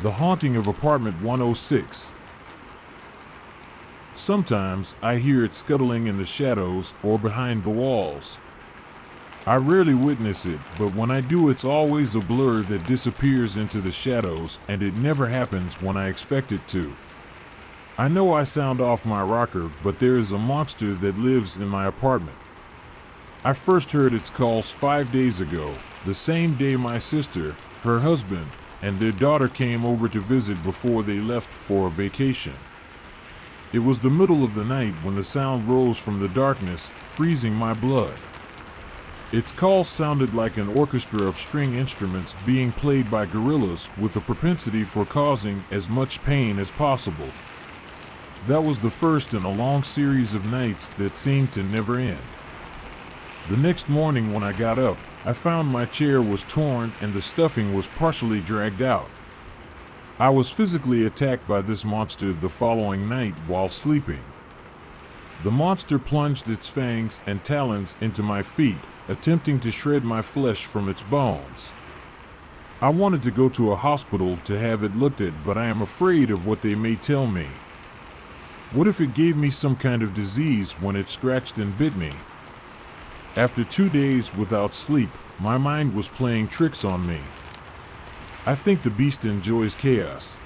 The Haunting of Apartment 106. Sometimes I hear it scuttling in the shadows or behind the walls. I rarely witness it, but when I do, it's always a blur that disappears into the shadows, and it never happens when I expect it to. I know I sound off my rocker, but there is a monster that lives in my apartment. I first heard its calls 5 days ago, the same day my sister, her husband, and their daughter came over to visit before they left for a vacation. It was the middle of the night when the sound rose from the darkness, freezing my blood. Its call sounded like an orchestra of string instruments being played by gorillas with a propensity for causing as much pain as possible. That was the first in a long series of nights that seemed to never end. The next morning when I got up, I found my chair was torn and the stuffing was partially dragged out. I was physically attacked by this monster the following night while sleeping. The monster plunged its fangs and talons into my feet, attempting to shred my flesh from its bones. I wanted to go to a hospital to have it looked at, but I am afraid of what they may tell me. What if it gave me some kind of disease when it scratched and bit me? After 2 days without sleep, my mind was playing tricks on me. I think the beast enjoys chaos.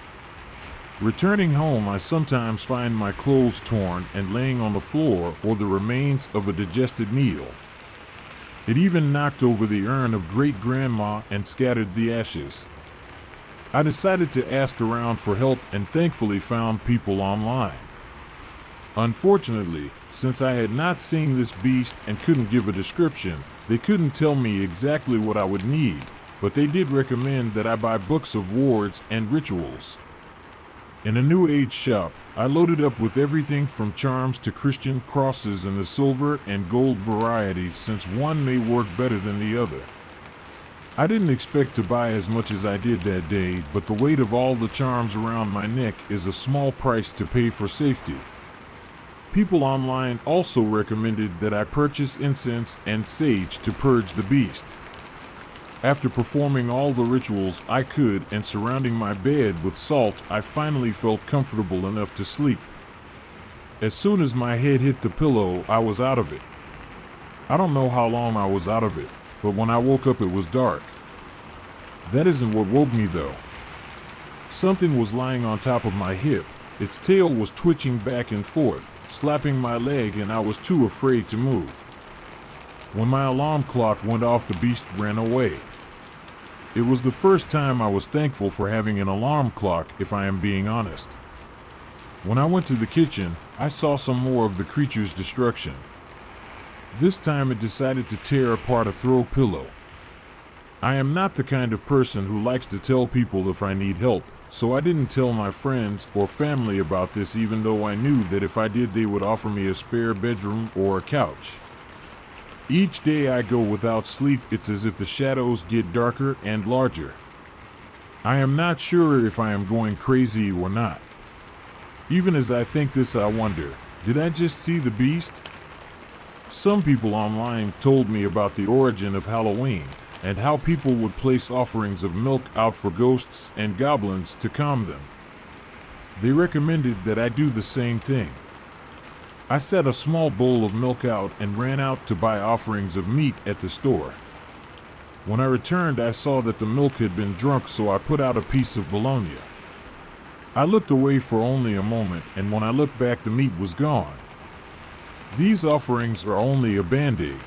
Returning home, I sometimes find my clothes torn and laying on the floor or the remains of a digested meal. It even knocked over the urn of great-grandma and scattered the ashes. I decided to ask around for help and thankfully found people online. Unfortunately, since I had not seen this beast and couldn't give a description, they couldn't tell me exactly what I would need, but they did recommend that I buy books of wards and rituals. In a New Age shop, I loaded up with everything from charms to Christian crosses in the silver and gold variety, since one may work better than the other. I didn't expect to buy as much as I did that day, but the weight of all the charms around my neck is a small price to pay for safety. People online also recommended that I purchase incense and sage to purge the beast. After performing all the rituals I could and surrounding my bed with salt, I finally felt comfortable enough to sleep. As soon as my head hit the pillow, I was out of it. I don't know how long I was out of it, but when I woke up it was dark. That isn't what woke me though. Something was lying on top of my hip. Its tail was twitching back and forth, slapping my leg, and I was too afraid to move. When my alarm clock went off, the beast ran away. It was the first time I was thankful for having an alarm clock, if I am being honest. When I went to the kitchen, I saw some more of the creature's destruction. This time it decided to tear apart a throw pillow. I am not the kind of person who likes to tell people if I need help, so I didn't tell my friends or family about this, even though I knew that if I did they would offer me a spare bedroom or a couch. Each day I go without sleep, it's as if the shadows get darker and larger. I am not sure if I am going crazy or not. Even as I think this, I wonder, did I just see the beast? Some people online told me about the origin of Halloween and how people would place offerings of milk out for ghosts and goblins to calm them. They recommended that I do the same thing. I set a small bowl of milk out and ran out to buy offerings of meat at the store. When I returned, I saw that the milk had been drunk, so I put out a piece of bologna. I looked away for only a moment, and when I looked back, the meat was gone. These offerings are only a band-aid.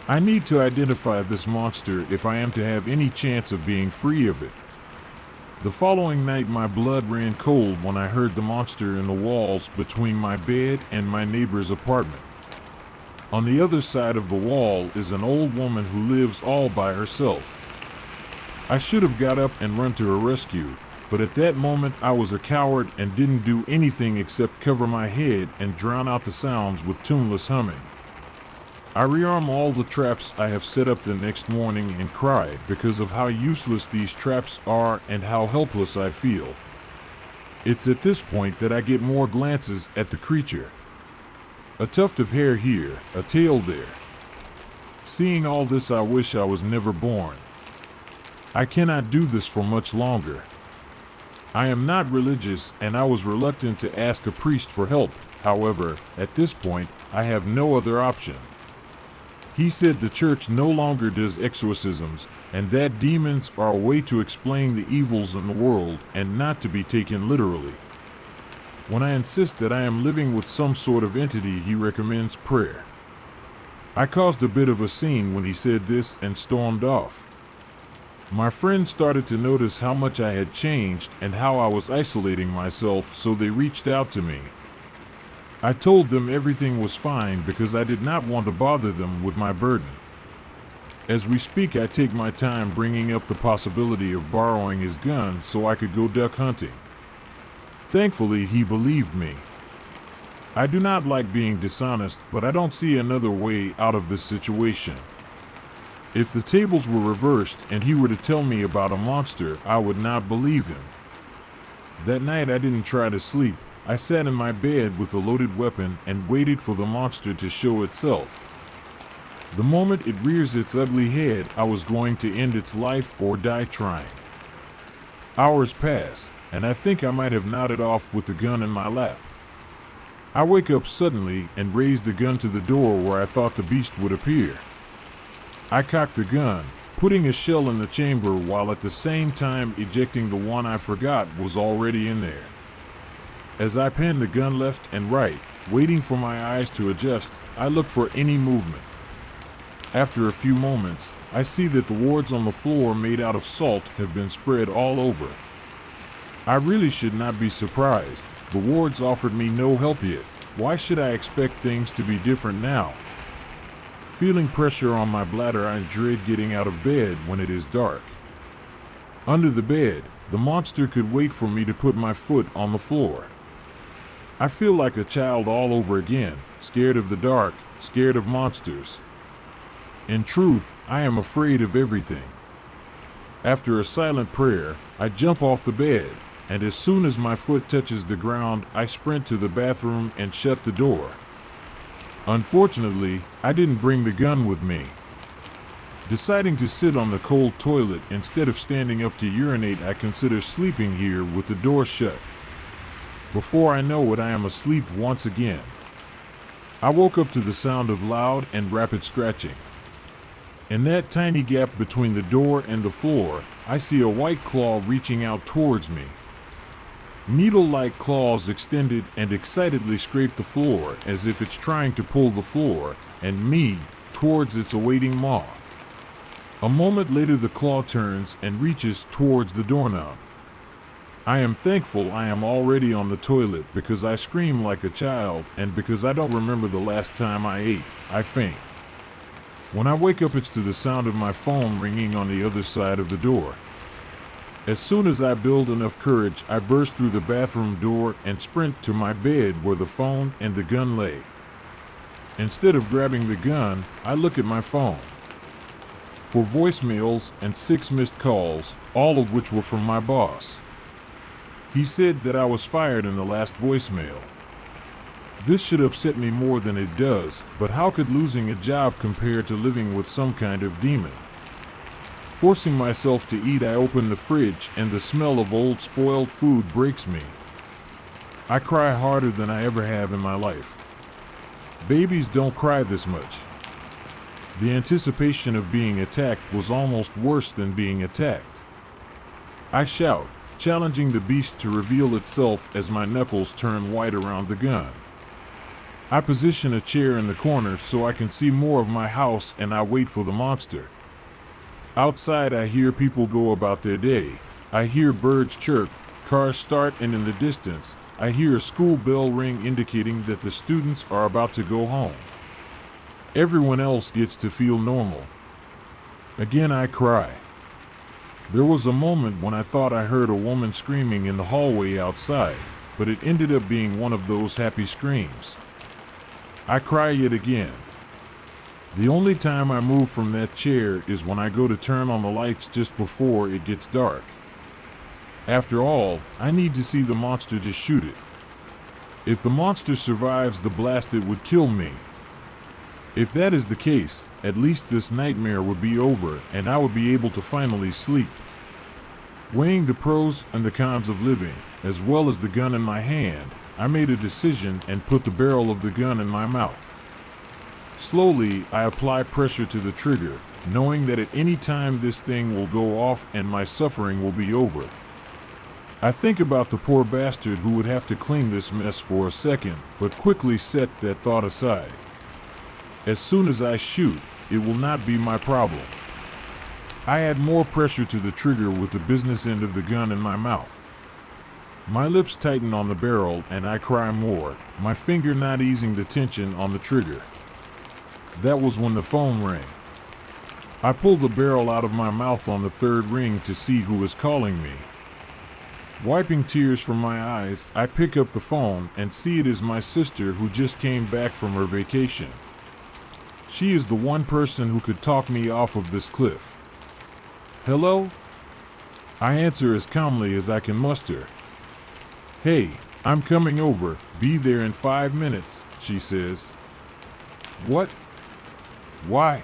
I need to identify this monster if I am to have any chance of being free of it. The following night, my blood ran cold when I heard the monster in the walls between my bed and my neighbor's apartment. On the other side of the wall is an old woman who lives all by herself. I should have got up and run to her rescue, but at that moment I was a coward and didn't do anything except cover my head and drown out the sounds with tuneless humming. I rearm all the traps I have set up the next morning and cried because of how useless these traps are and how helpless I feel. It's at this point that I get more glances at the creature. A tuft of hair here, a tail there. Seeing all this, I wish I was never born. I cannot do this for much longer. I am not religious, and I was reluctant to ask a priest for help. However, at this point, I have no other option. He said the church no longer does exorcisms, and that demons are a way to explain the evils in the world and not to be taken literally. When I insist that I am living with some sort of entity, he recommends prayer. I caused a bit of a scene when he said this and stormed off. My friends started to notice how much I had changed and how I was isolating myself, so they reached out to me. I told them everything was fine because I did not want to bother them with my burden. As we speak, I take my time bringing up the possibility of borrowing his gun so I could go duck hunting. Thankfully, he believed me. I do not like being dishonest, but I don't see another way out of this situation. If the tables were reversed and he were to tell me about a monster, I would not believe him. That night I didn't try to sleep. I sat in my bed with the loaded weapon and waited for the monster to show itself. The moment it rears its ugly head, I was going to end its life or die trying. Hours pass, and I think I might have nodded off with the gun in my lap. I wake up suddenly and raise the gun to the door where I thought the beast would appear. I cock the gun, putting a shell in the chamber while at the same time ejecting the one I forgot was already in there. As I pan the gun left and right, waiting for my eyes to adjust, I look for any movement. After a few moments, I see that the wards on the floor made out of salt have been spread all over. I really should not be surprised. The wards offered me no help yet. Why should I expect things to be different now? Feeling pressure on my bladder, I dread getting out of bed when it is dark. Under the bed, the monster could wait for me to put my foot on the floor. I feel like a child all over again, scared of the dark, scared of monsters. In truth, I am afraid of everything. After a silent prayer, I jump off the bed, and as soon as my foot touches the ground, I sprint to the bathroom and shut the door. Unfortunately, I didn't bring the gun with me. Deciding to sit on the cold toilet instead of standing up to urinate, I consider sleeping here with the door shut. Before I know it, I am asleep once again. I woke up to the sound of loud and rapid scratching. In that tiny gap between the door and the floor, I see a white claw reaching out towards me. Needle-like claws extended and excitedly scrape the floor as if it's trying to pull the floor and me towards its awaiting maw. A moment later, the claw turns and reaches towards the doorknob. I am thankful I am already on the toilet because I scream like a child, and because I don't remember the last time I ate, I faint. When I wake up, it's to the sound of my phone ringing on the other side of the door. As soon as I build enough courage, I burst through the bathroom door and sprint to my bed where the phone and the gun lay. Instead of grabbing the gun, I look at my phone. 4 voicemails and 6 missed calls, all of which were from my boss. He said that I was fired in the last voicemail. This should upset me more than it does, but how could losing a job compare to living with some kind of demon? Forcing myself to eat, I open the fridge and the smell of old spoiled food breaks me. I cry harder than I ever have in my life. Babies don't cry this much. The anticipation of being attacked was almost worse than being attacked. I shout, challenging the beast to reveal itself as my knuckles turn white around the gun. I position a chair in the corner so I can see more of my house, and I wait for the monster. Outside, I hear people go about their day. I hear birds chirp, cars start, and in the distance, I hear a school bell ring indicating that the students are about to go home. Everyone else gets to feel normal. Again, I cry. There was a moment when I thought I heard a woman screaming in the hallway outside, but it ended up being one of those happy screams. I cry yet again. The only time I move from that chair is when I go to turn on the lights just before it gets dark. After all, I need to see the monster to shoot it. If the monster survives the blast, it would kill me. If that is the case, at least this nightmare would be over and I would be able to finally sleep. Weighing the pros and the cons of living, as well as the gun in my hand, I made a decision and put the barrel of the gun in my mouth. Slowly, I apply pressure to the trigger, knowing that at any time this thing will go off and my suffering will be over. I think about the poor bastard who would have to clean this mess for a second, but quickly set that thought aside. As soon as I shoot, it will not be my problem. I add more pressure to the trigger with the business end of the gun in my mouth. My lips tighten on the barrel and I cry more, my finger not easing the tension on the trigger. That was when the phone rang. I pull the barrel out of my mouth on the third ring to see who is calling me. Wiping tears from my eyes, I pick up the phone and see it is my sister who just came back from her vacation. She is the one person who could talk me off of this cliff. Hello? I answer as calmly as I can muster. Hey, I'm coming over, be there in 5 minutes, she says. What? Why?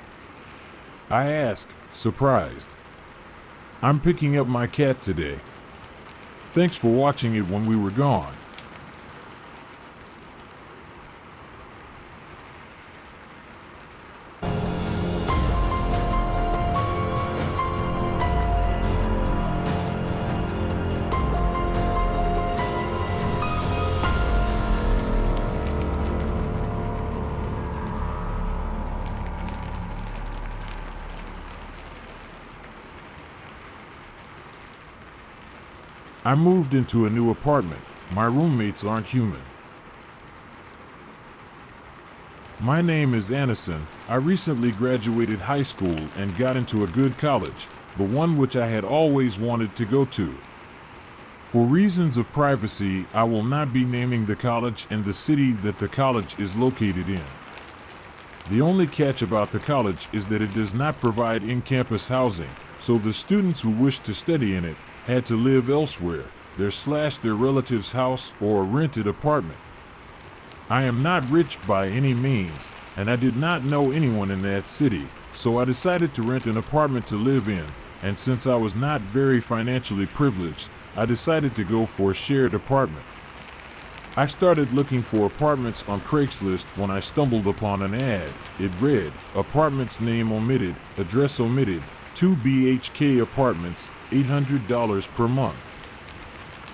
I ask, surprised. I'm picking up my cat today. Thanks for watching it when we were gone. I moved into a new apartment. My roommates aren't human. My name is Anderson. I recently graduated high school and got into a good college, the one which I had always wanted to go to. For reasons of privacy, I will not be naming the college and the city that the college is located in. The only catch about the college is that it does not provide in-campus housing, so the students who wish to study in it had to live elsewhere, their relative's house or a rented apartment. I am not rich by any means, and I did not know anyone in that city, so I decided to rent an apartment to live in, and since I was not very financially privileged, I decided to go for a shared apartment. I started looking for apartments on Craigslist when I stumbled upon an ad. It read, apartments name omitted, address omitted, 2 BHK apartments, $800 per month.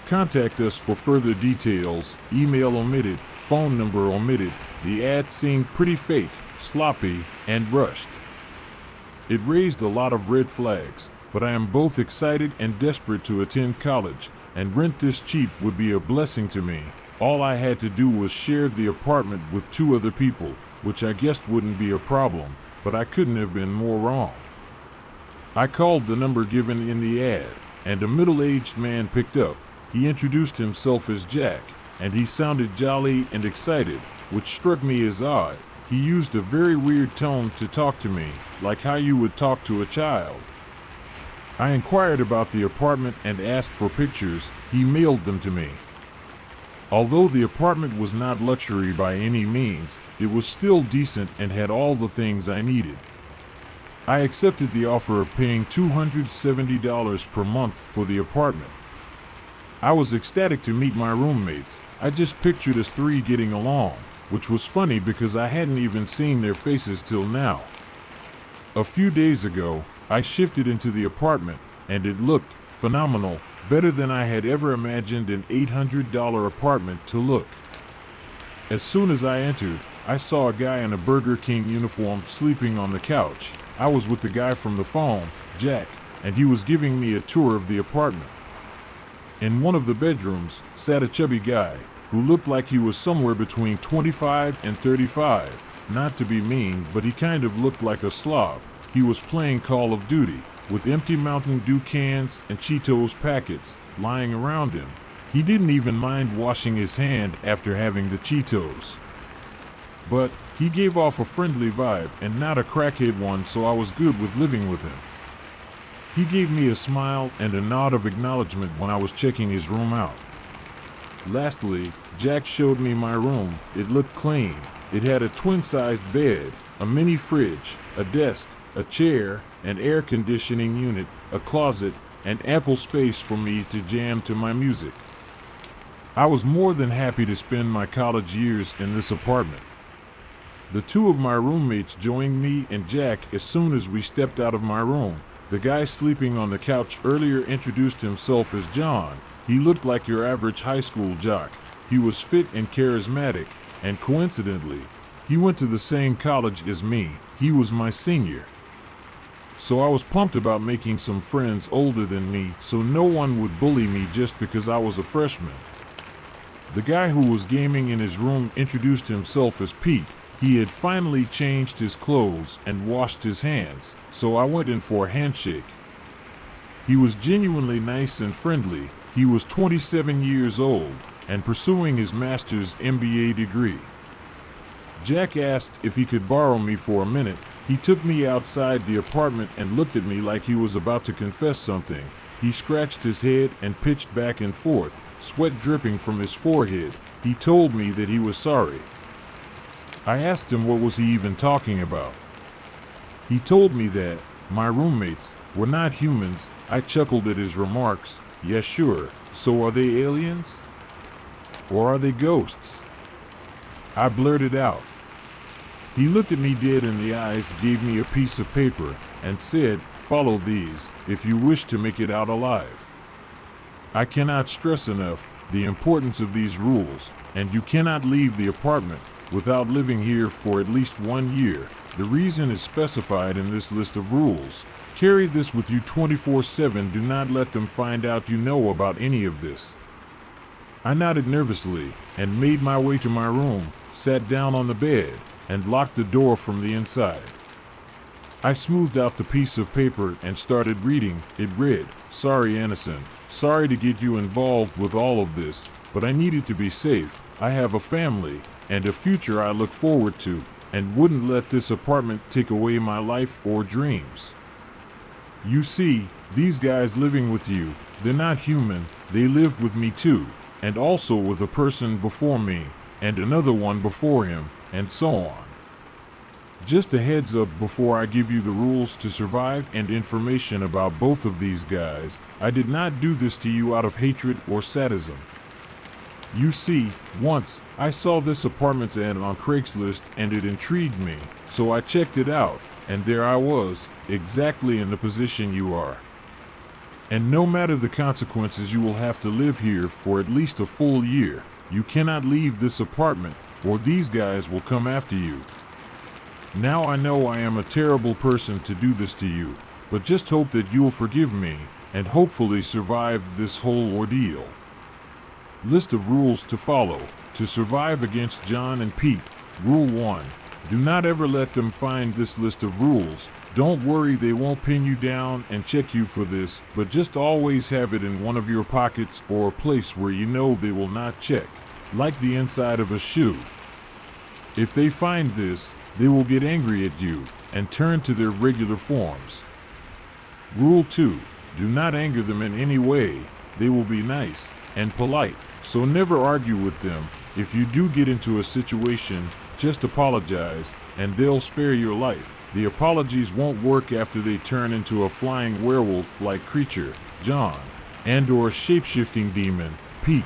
Contact us for further details, email omitted, phone number omitted. The ad seemed pretty fake, sloppy, and rushed. It raised a lot of red flags, but I am both excited and desperate to attend college, and rent this cheap would be a blessing to me. All I had to do was share the apartment with 2 other people, which I guessed wouldn't be a problem, but I couldn't have been more wrong. I called the number given in the ad, and a middle-aged man picked up. He introduced himself as Jack, and he sounded jolly and excited, which struck me as odd. He used a very weird tone to talk to me, like how you would talk to a child. I inquired about the apartment and asked for pictures. He mailed them to me. Although the apartment was not luxury by any means, it was still decent and had all the things I needed. I accepted the offer of paying $270 per month for the apartment. I was ecstatic to meet my roommates. I just pictured us 3 getting along, which was funny because I hadn't even seen their faces till now. A few days ago, I shifted into the apartment, and it looked phenomenal, better than I had ever imagined an $800 apartment to look. As soon as I entered, I saw a guy in a Burger King uniform sleeping on the couch. I was with the guy from the phone, Jack, and he was giving me a tour of the apartment. In one of the bedrooms sat a chubby guy who looked like he was somewhere between 25 and 35. Not to be mean, but he kind of looked like a slob. He was playing Call of Duty with empty Mountain Dew cans and Cheetos packets lying around him. He didn't even mind washing his hand after having the Cheetos. But he gave off a friendly vibe and not a crackhead one, so I was good with living with him. He gave me a smile and a nod of acknowledgement when I was checking his room out. Lastly, Jack showed me my room. It looked clean. It had a twin-sized bed, a mini fridge, a desk, a chair, an air conditioning unit, a closet, and ample space for me to jam to my music. I was more than happy to spend my college years in this apartment. The two of my roommates joined me and Jack as soon as we stepped out of my room. The guy sleeping on the couch earlier introduced himself as John. He looked like your average high school jock. He was fit and charismatic, and coincidentally, he went to the same college as me. He was my senior. So I was pumped about making some friends older than me so no one would bully me just because I was a freshman. The guy who was gaming in his room introduced himself as Pete. He had finally changed his clothes and washed his hands, so I went in for a handshake. He was genuinely nice and friendly. He was 27 years old and pursuing his master's MBA degree. Jack asked if he could borrow me for a minute. He took me outside the apartment and looked at me like he was about to confess something. He scratched his head and pitched back and forth, sweat dripping from his forehead. He told me that he was sorry. I asked him what was he even talking about. He told me that my roommates were not humans. I chuckled at his remarks. Yes, sure. So are they aliens? Or are they ghosts? I blurted out. He looked at me dead in the eyes, gave me a piece of paper, and said, "Follow these if you wish to make it out alive." I cannot stress enough the importance of these rules, and you cannot leave the apartment without living here for at least 1 year. The reason is specified in this list of rules. Carry this with you 24/7. Do not let them find out you know about any of this. I nodded nervously and made my way to my room, sat down on the bed, and locked the door from the inside. I smoothed out the piece of paper and started reading. It read, "Sorry, Anderson. Sorry to get you involved with all of this, but I needed to be safe. I have a family and a future I look forward to, and wouldn't let this apartment take away my life or dreams. You see, these guys living with you, they're not human. They lived with me too, and also with a person before me, and another one before him, and so on. Just a heads up before I give you the rules to survive and information about both of these guys. I did not do this to you out of hatred or sadism. You see, once I saw this apartment's ad on Craigslist and it intrigued me, so I checked it out, and there I was, exactly in the position you are. And no matter the consequences, you will have to live here for at least a full year. You cannot leave this apartment, or these guys will come after you. Now I know I am a terrible person to do this to you, but just hope that you'll forgive me, and hopefully survive this whole ordeal. List of rules to follow. To survive against John and Pete. Rule 1. Do not ever let them find this list of rules. Don't worry, they won't pin you down and check you for this, but just always have it in one of your pockets or a place where you know they will not check, like the inside of a shoe. If they find this, they will get angry at you and turn to their regular forms. Rule 2. Do not anger them in any way. They will be nice and polite, so never argue with them. If you do get into a situation, just apologize, and they'll spare your life. The apologies won't work after they turn into a flying werewolf-like creature, John, and/or shape-shifting demon, Pete.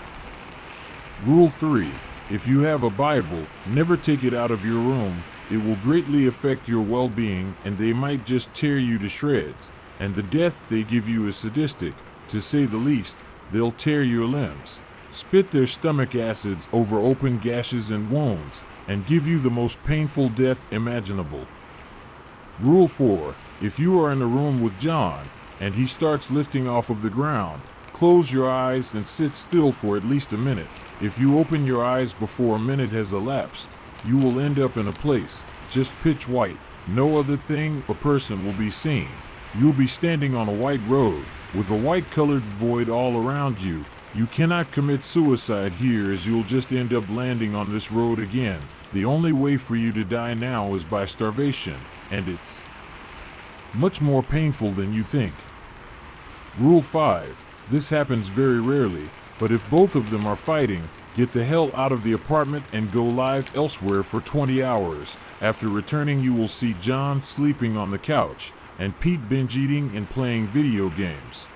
Rule 3. If you have a Bible, never take it out of your room. It will greatly affect your well-being, and they might just tear you to shreds. And the death they give you is sadistic, to say the least. They'll tear your limbs, spit their stomach acids over open gashes and wounds, and give you the most painful death imaginable. Rule 4. If you are in a room with John, and he starts lifting off of the ground, close your eyes and sit still for at least a minute. If you open your eyes before a minute has elapsed, you will end up in a place just pitch white. No other thing or person will be seen. You'll be standing on a white road, with a white-colored void all around you. You cannot commit suicide here, as you'll just end up landing on this road again. The only way for you to die now is by starvation, and it's much more painful than you think. Rule 5. This happens very rarely, but if both of them are fighting, get the hell out of the apartment and go live elsewhere for 20 hours. After returning, you will see John sleeping on the couch, and Pete binge eating and playing video games.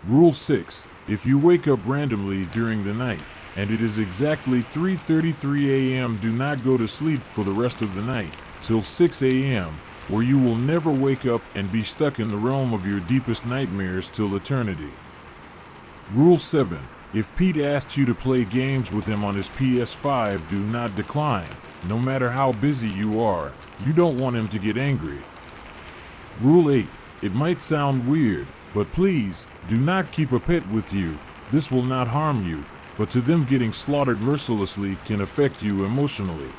Rule 6. If you wake up randomly during the night, and it is exactly 3:33 a.m., do not go to sleep for the rest of the night till 6 a.m., or you will never wake up and be stuck in the realm of your deepest nightmares till eternity. Rule 7. If Pete asks you to play games with him on his PS5, do not decline. No matter how busy you are, you don't want him to get angry. Rule 8. It might sound weird, but please, do not keep a pet with you. This will not harm you, but to them getting slaughtered mercilessly can affect you emotionally.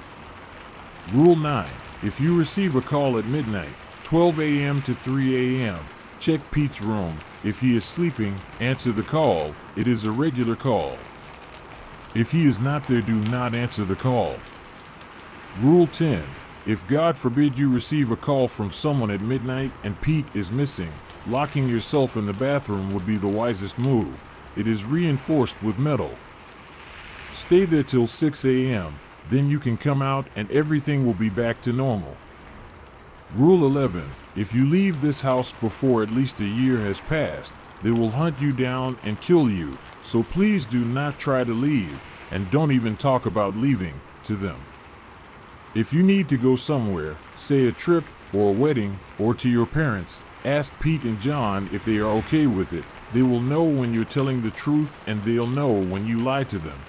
Rule 9. If you receive a call at midnight, 12 a.m. to 3 a.m., check Pete's room. If he is sleeping, answer the call. It is a regular call. If he is not there, do not answer the call. Rule 10. If God forbid you receive a call from someone at midnight and Pete is missing, locking yourself in the bathroom would be the wisest move. It is reinforced with metal. Stay there till 6 a.m., then you can come out and everything will be back to normal. Rule 11. If you leave this house before at least a year has passed, they will hunt you down and kill you, so please do not try to leave, and don't even talk about leaving to them. If you need to go somewhere, say a trip or a wedding or to your parents, ask Pete and John if they are okay with it. They will know when you're telling the truth and they'll know when you lie to them.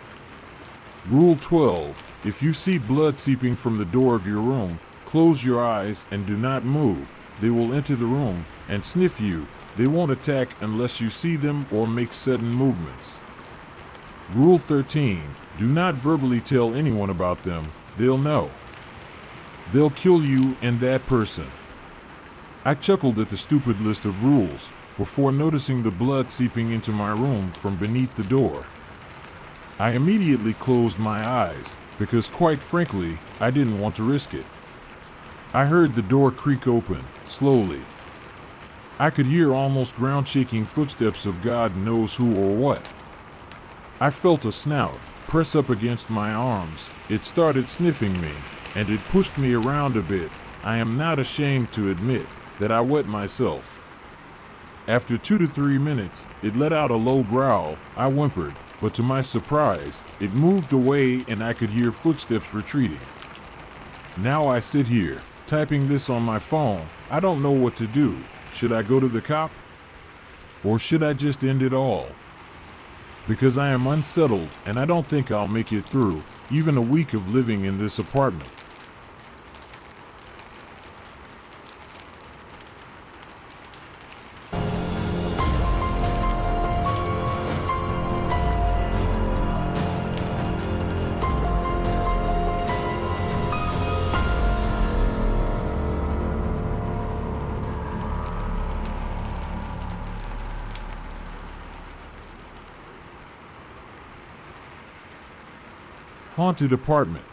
Rule 12. If you see blood seeping from the door of your room, close your eyes and do not move. They will enter the room and sniff you. They won't attack unless you see them or make sudden movements. Rule 13. Do not verbally tell anyone about them. They'll know. They'll kill you and that person. I chuckled at the stupid list of rules before noticing the blood seeping into my room from beneath the door. I immediately closed my eyes because, quite frankly, I didn't want to risk it. I heard the door creak open, slowly. I could hear almost ground-shaking footsteps of God knows who or what. I felt a snout press up against my arms. It started sniffing me, and it pushed me around a bit. I am not ashamed to admit that I wet myself. After 2 to 3 minutes, it let out a low growl. I whimpered, but to my surprise, it moved away and I could hear footsteps retreating. Now I sit here, typing this on my phone. I don't know what to do. Should I go to the cop? Or should I just end it all? Because I am unsettled and I don't think I'll make it through even a week of living in this apartment. Haunted apartment.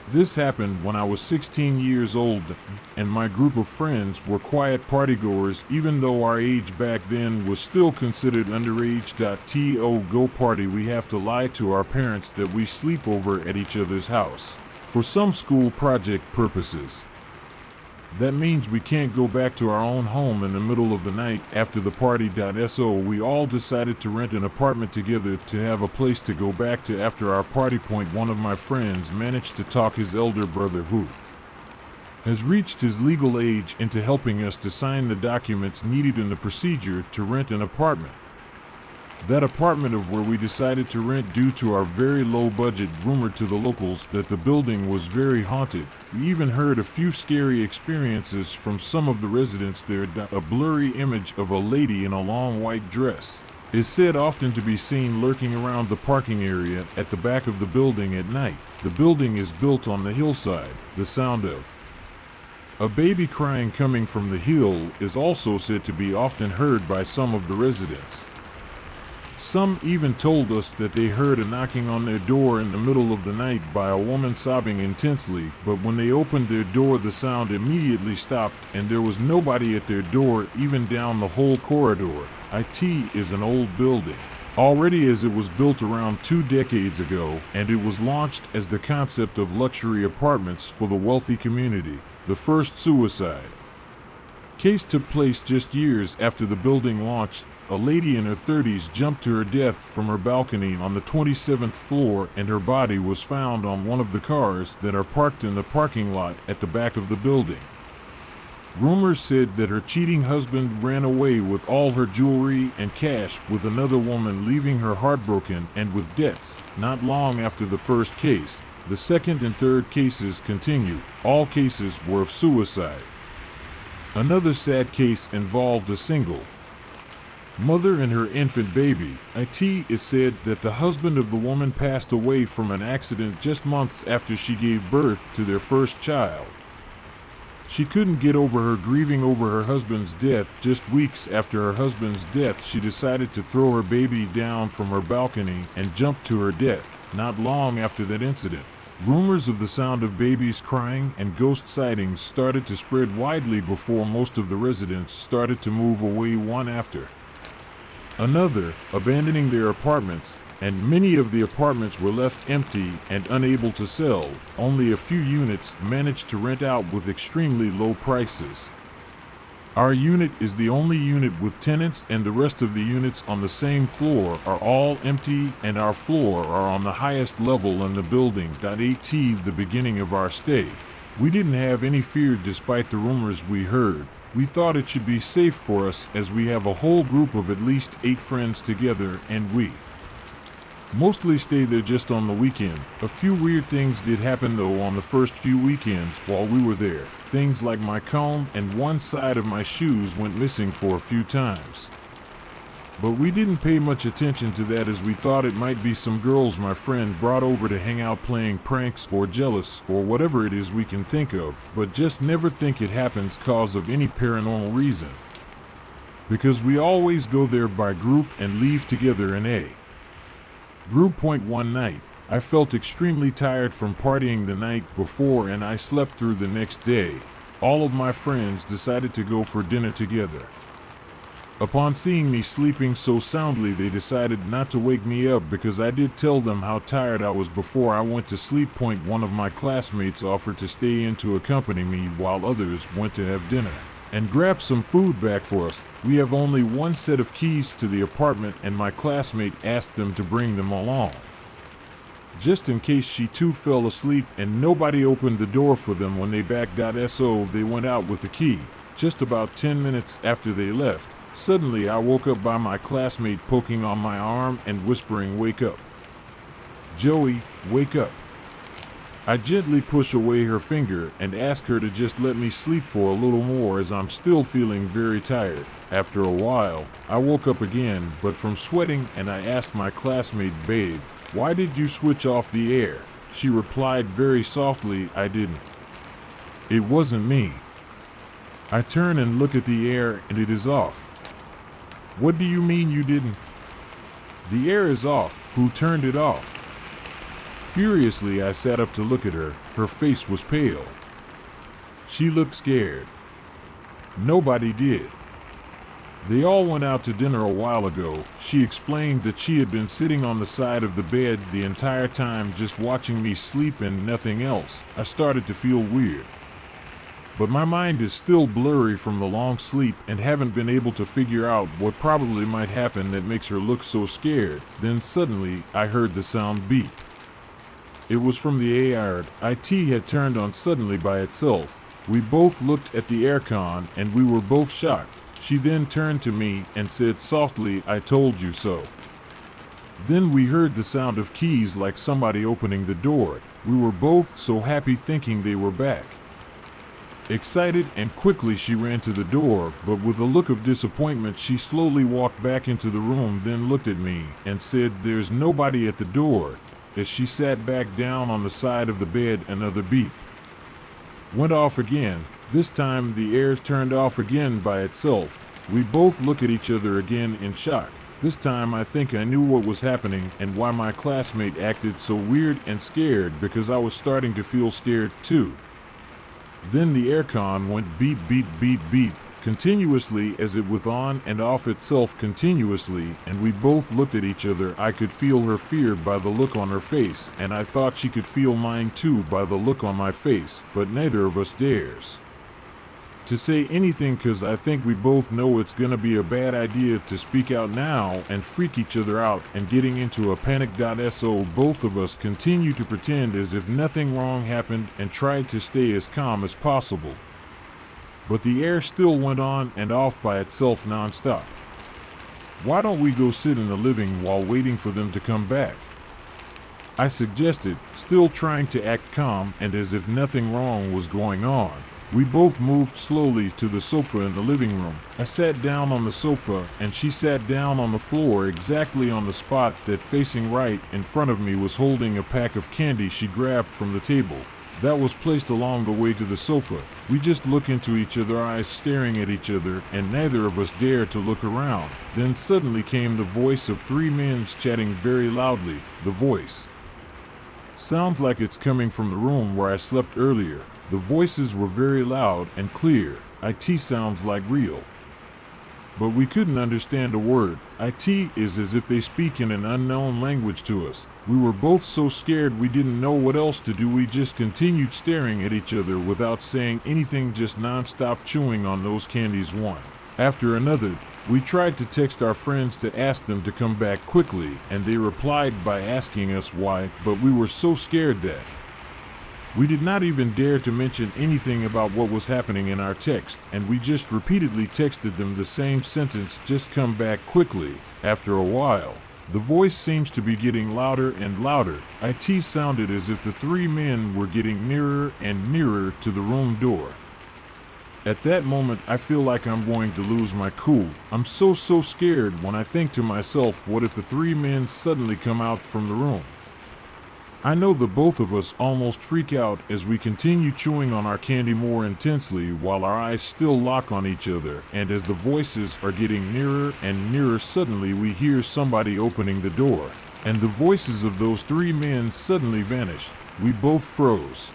This happened when I was 16 years old, and my group of friends were quiet partygoers even though our age back then was still considered underage. To go party, we have to lie to our parents that we sleep over at each other's house for some school project purposes. That means we can't go back to our own home in the middle of the night after the party. So we all decided to rent an apartment together to have a place to go back to after our party. One of my friends managed to talk his elder brother, who has reached his legal age, into helping us to sign the documents needed in the procedure to rent an apartment. That apartment of where we decided to rent due to our very low budget rumored to the locals that the building was very haunted. We even heard a few scary experiences from some of the residents there. A blurry image of a lady in a long white dress is said often to be seen lurking around the parking area at the back of the building at night. The building is built on the hillside. The sound of a baby crying coming from the hill is also said to be often heard by some of the residents. Some even told us that they heard a knocking on their door in the middle of the night by a woman sobbing intensely, but when they opened their door the sound immediately stopped and there was nobody at their door even down the whole corridor. It is an old building, already, as it was built around 2 decades ago, and it was launched as the concept of luxury apartments for the wealthy community. The first suicide. Case took place just years after the building launched. A lady in her 30s jumped to her death from her balcony on the 27th floor, and her body was found on one of the cars that are parked in the parking lot at the back of the building. Rumors said that her cheating husband ran away with all her jewelry and cash, with another woman, leaving her heartbroken and with debts. Not long after the first case, the second and third cases continued. All cases were of suicide. Another sad case involved a single mother and her infant baby. It is said that the husband of the woman passed away from an accident just months after she gave birth to their first child. She couldn't get over her grieving over her husband's death. Just weeks after her husband's death, she decided to throw her baby down from her balcony and jump to her death. Not long after that incident, rumors of the sound of babies crying and ghost sightings started to spread widely before most of the residents started to move away one after another, abandoning their apartments, and many of the apartments were left empty and unable to sell. Only a few units managed to rent out with extremely low prices. Our unit is the only unit with tenants, and the rest of the units on the same floor are all empty, and our floor are on the highest level in the building. At the beginning of our stay, we didn't have any fear despite the rumors we heard. We thought it should be safe for us, as we have a whole group of at least 8 friends together, and we mostly stay there just on the weekend. A few weird things did happen though on the first few weekends while we were there. Things like my comb and one side of my shoes went missing for a few times. But we didn't pay much attention to that, as we thought it might be some girls my friend brought over to hang out playing pranks or jealous or whatever it is we can think of, but just never think it happens cause of any paranormal reason. Because we always go there by group and leave together in a group. One night, I felt extremely tired from partying the night before, and I slept through the next day. All of my friends decided to go for dinner together. Upon seeing me sleeping so soundly, they decided not to wake me up because I did tell them how tired I was before I went to sleep. One of my classmates offered to stay in to accompany me while others went to have dinner and grab some food back for us. We have only one set of keys to the apartment, and my classmate asked them to bring them along, just in case she too fell asleep, and nobody opened the door for them when they backed out. So they went out with the key. Just about 10 minutes after they left, suddenly I woke up by my classmate poking on my arm and whispering, "Wake up. Joey, wake up." I gently push away her finger and ask her to just let me sleep for a little more, as I'm still feeling very tired. After a while, I woke up again, but from sweating, and I asked my classmate, "Babe, why did you switch off the air?" She replied very softly, "I didn't. It wasn't me." I turn and look at the air, and it is off. "What do you mean you didn't?" "The air is off. Who turned it off?" Furiously, I sat up to look at her. Her face was pale. She looked scared. Nobody did. "They all went out to dinner a while ago." She explained that she had been sitting on the side of the bed the entire time, just watching me sleep and nothing else. I started to feel weird, but my mind is still blurry from the long sleep and haven't been able to figure out what probably might happen that makes her look so scared. Then suddenly, I heard the sound beep. It was from the AR. IT had turned on suddenly by itself. We both looked at the aircon, and we were both shocked. She then turned to me and said softly, "I told you so." Then we heard the sound of keys, like somebody opening the door. We were both so happy, thinking they were back. Excited, and quickly she ran to the door, but with a look of disappointment she slowly walked back into the room, then looked at me and said, "There's nobody at the door." As she sat back down on the side of the bed, another beep went off again. This time the air turned off again by itself. We both look at each other again in shock. This time I think I knew what was happening and why my classmate acted so weird and scared, because I was starting to feel scared too. Then the aircon went beep, beep, beep, beep continuously, as it was on and off itself continuously, and we both looked at each other. I could feel her fear by the look on her face, and I thought she could feel mine too by the look on my face, but neither of us dares to say anything because I think we both know it's gonna be a bad idea to speak out now and freak each other out and getting into a panic. So both of us continue to pretend as if nothing wrong happened and tried to stay as calm as possible. But the air still went on and off by itself nonstop. Why don't we go sit in the living while waiting for them to come back? I suggested, still trying to act calm and as if nothing wrong was going on. We both moved slowly to the sofa in the living room. I sat down on the sofa and she sat down on the floor exactly on the spot that facing right in front of me was holding a pack of candy she grabbed from the table. That was placed along the way to the sofa. We just look into each other's eyes, staring at each other, and neither of us dared to look around. Then suddenly came the voice of three men chatting very loudly. The voice sounds like it's coming from the room where I slept earlier. The voices were very loud and clear. It sounds like real. But we couldn't understand a word. It is as if they speak in an unknown language to us. We were both so scared we didn't know what else to do. We just continued staring at each other without saying anything, just non-stop chewing on those candies one after another. We tried to text our friends to ask them to come back quickly, and they replied by asking us why, but we were so scared that we did not even dare to mention anything about what was happening in our text, and we just repeatedly texted them the same sentence, just come back quickly. After a while, the voice seems to be getting louder and louder. It sounded as if the three men were getting nearer and nearer to the room door. At that moment, I feel like I'm going to lose my cool. I'm so scared when I think to myself, what if the three men suddenly come out from the room? I know that both of us almost freak out as we continue chewing on our candy more intensely while our eyes still lock on each other, and as the voices are getting nearer and nearer, suddenly we hear somebody opening the door, and the voices of those three men suddenly vanish. We both froze.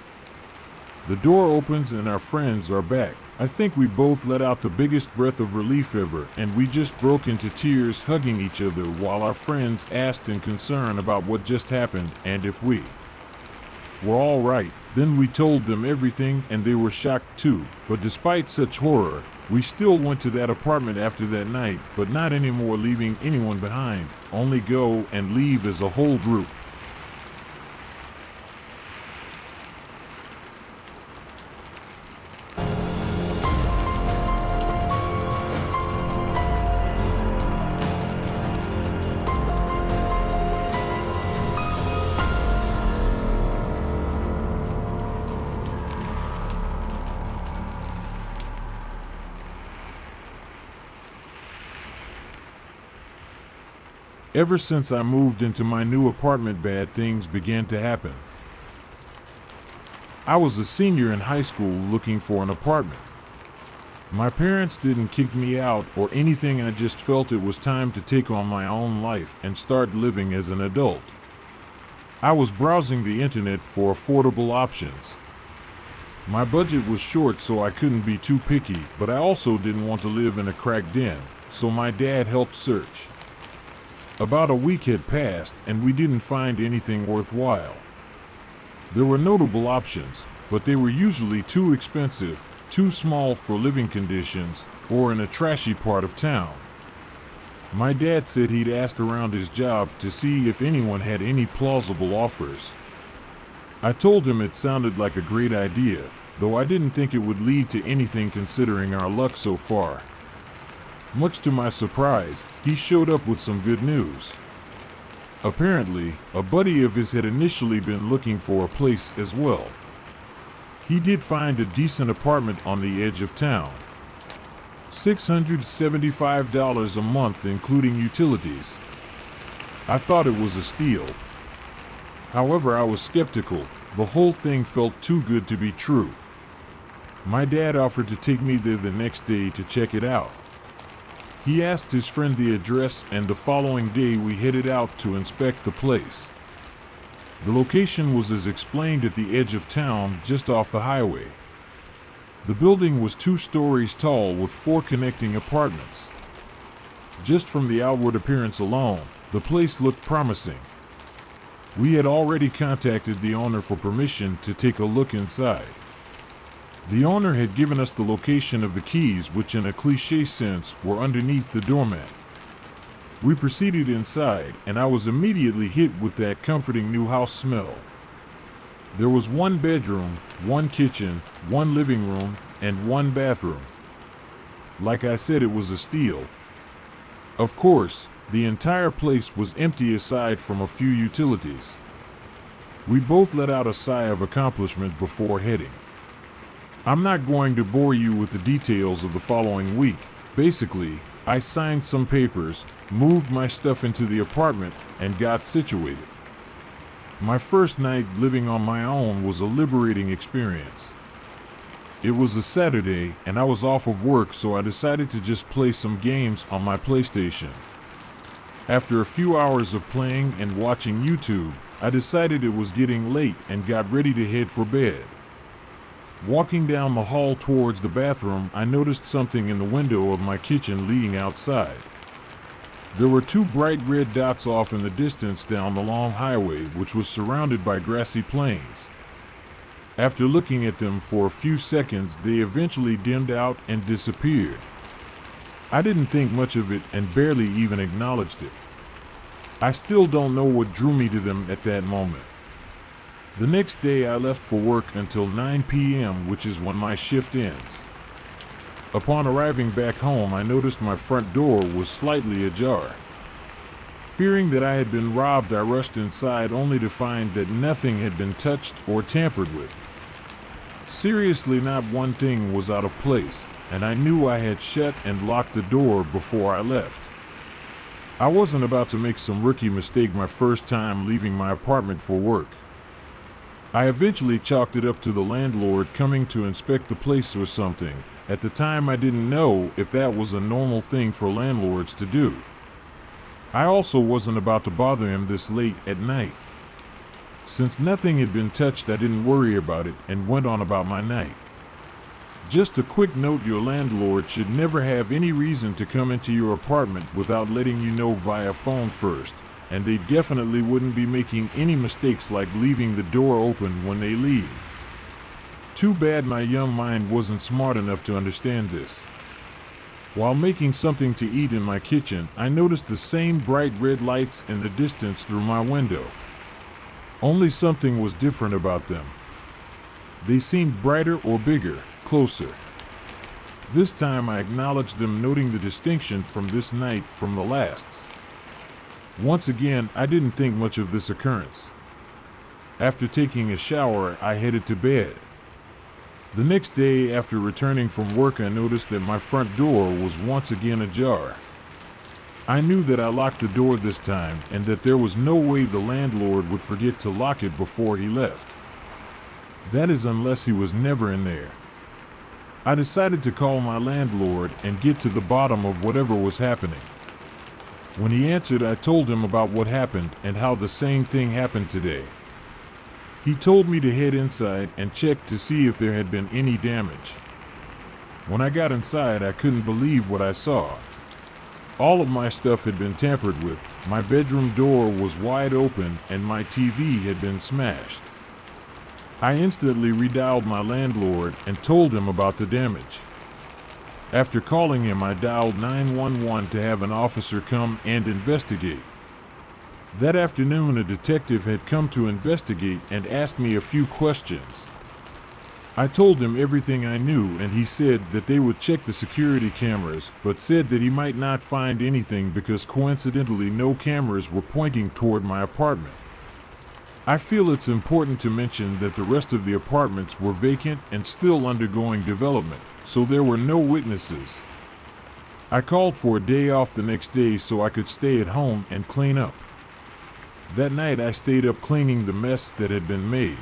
The door opens and our friends are back. I think we both let out the biggest breath of relief ever, and we just broke into tears, hugging each other while our friends asked in concern about what just happened and if we were all right. Then we told them everything and they were shocked too. But despite such horror, we still went to that apartment after that night, but not anymore leaving anyone behind, only go and leave as a whole group. Ever since I moved into my new apartment, bad things began to happen. I was a senior in high school looking for an apartment. My parents didn't kick me out or anything, I just felt it was time to take on my own life and start living as an adult. I was browsing the internet for affordable options. My budget was short, so I couldn't be too picky, but I also didn't want to live in a crack den, so my dad helped search. About a week had passed and we didn't find anything worthwhile. There were notable options, but they were usually too expensive, too small for living conditions, or in a trashy part of town. My dad said he'd asked around his job to see if anyone had any plausible offers. I told him it sounded like a great idea, though I didn't think it would lead to anything considering our luck so far. Much to my surprise, he showed up with some good news. Apparently, a buddy of his had initially been looking for a place as well. He did find a decent apartment on the edge of town. $675 a month including utilities. I thought it was a steal. However, I was skeptical. The whole thing felt too good to be true. My dad offered to take me there the next day to check it out. He asked his friend the address, and the following day we headed out to inspect the place. The location was as explained, at the edge of town, just off the highway. The building was 2 stories tall with 4 connecting apartments. Just from the outward appearance alone, the place looked promising. We had already contacted the owner for permission to take a look inside. The owner had given us the location of the keys, which in a cliché sense were underneath the doormat. We proceeded inside, and I was immediately hit with that comforting new house smell. There was one bedroom, one kitchen, one living room, and one bathroom. Like I said, it was a steal. Of course, the entire place was empty aside from a few utilities. We both let out a sigh of accomplishment before heading. I'm not going to bore you with the details of the following week. Basically, I signed some papers, moved my stuff into the apartment, and got situated. My first night living on my own was a liberating experience. It was a Saturday, and I was off of work, so I decided to just play some games on my PlayStation. After a few hours of playing and watching YouTube, I decided it was getting late and got ready to head for bed. Walking down the hall towards the bathroom, I noticed something in the window of my kitchen leading outside. There were two bright red dots off in the distance down the long highway, which was surrounded by grassy plains. After looking at them for a few seconds, they eventually dimmed out and disappeared. I didn't think much of it and barely even acknowledged it. I still don't know what drew me to them at that moment. The next day I left for work until 9 p.m., which is when my shift ends. Upon arriving back home, I noticed my front door was slightly ajar. Fearing that I had been robbed, I rushed inside only to find that nothing had been touched or tampered with. Seriously, not one thing was out of place, and I knew I had shut and locked the door before I left. I wasn't about to make some rookie mistake my first time leaving my apartment for work. I eventually chalked it up to the landlord coming to inspect the place or something. At the time, I didn't know if that was a normal thing for landlords to do. I also wasn't about to bother him this late at night. Since nothing had been touched, I didn't worry about it and went on about my night. Just a quick note, your landlord should never have any reason to come into your apartment without letting you know via phone first, and they definitely wouldn't be making any mistakes like leaving the door open when they leave. Too bad my young mind wasn't smart enough to understand this. While making something to eat in my kitchen, I noticed the same bright red lights in the distance through my window. Only something was different about them. They seemed brighter or bigger, closer. This time I acknowledged them, noting the distinction from this night from the lasts. Once again, I didn't think much of this occurrence. After taking a shower, I headed to bed. The next day, after returning from work, I noticed that my front door was once again ajar. I knew that I locked the door this time and that there was no way the landlord would forget to lock it before he left. That is, unless he was never in there. I decided to call my landlord and get to the bottom of whatever was happening. When he answered, I told him about what happened and how the same thing happened today. He told me to head inside and check to see if there had been any damage. When I got inside, I couldn't believe what I saw. All of my stuff had been tampered with, my bedroom door was wide open, and my TV had been smashed. I instantly redialed my landlord and told him about the damage. After calling him, I dialed 911 to have an officer come and investigate. That afternoon, a detective had come to investigate and asked me a few questions. I told him everything I knew, and he said that they would check the security cameras, but said that he might not find anything because coincidentally no cameras were pointing toward my apartment. I feel it's important to mention that the rest of the apartments were vacant and still undergoing development, so there were no witnesses. I called for a day off the next day so I could stay at home and clean up. That night I stayed up cleaning the mess that had been made.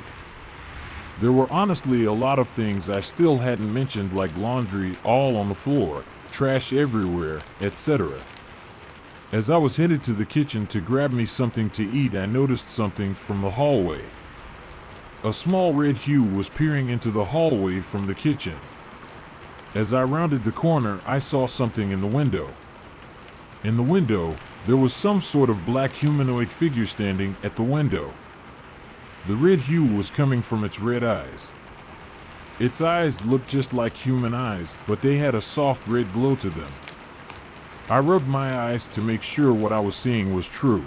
There were honestly a lot of things I still hadn't mentioned, like laundry all on the floor, trash everywhere, etc. As I was headed to the kitchen to grab me something to eat, I noticed something from the hallway. A small red hue was peering into the hallway from the kitchen. As I rounded the corner, I saw something in the window. In the window, there was some sort of black humanoid figure standing at the window. The red hue was coming from its red eyes. Its eyes looked just like human eyes, but they had a soft red glow to them. I rubbed my eyes to make sure what I was seeing was true.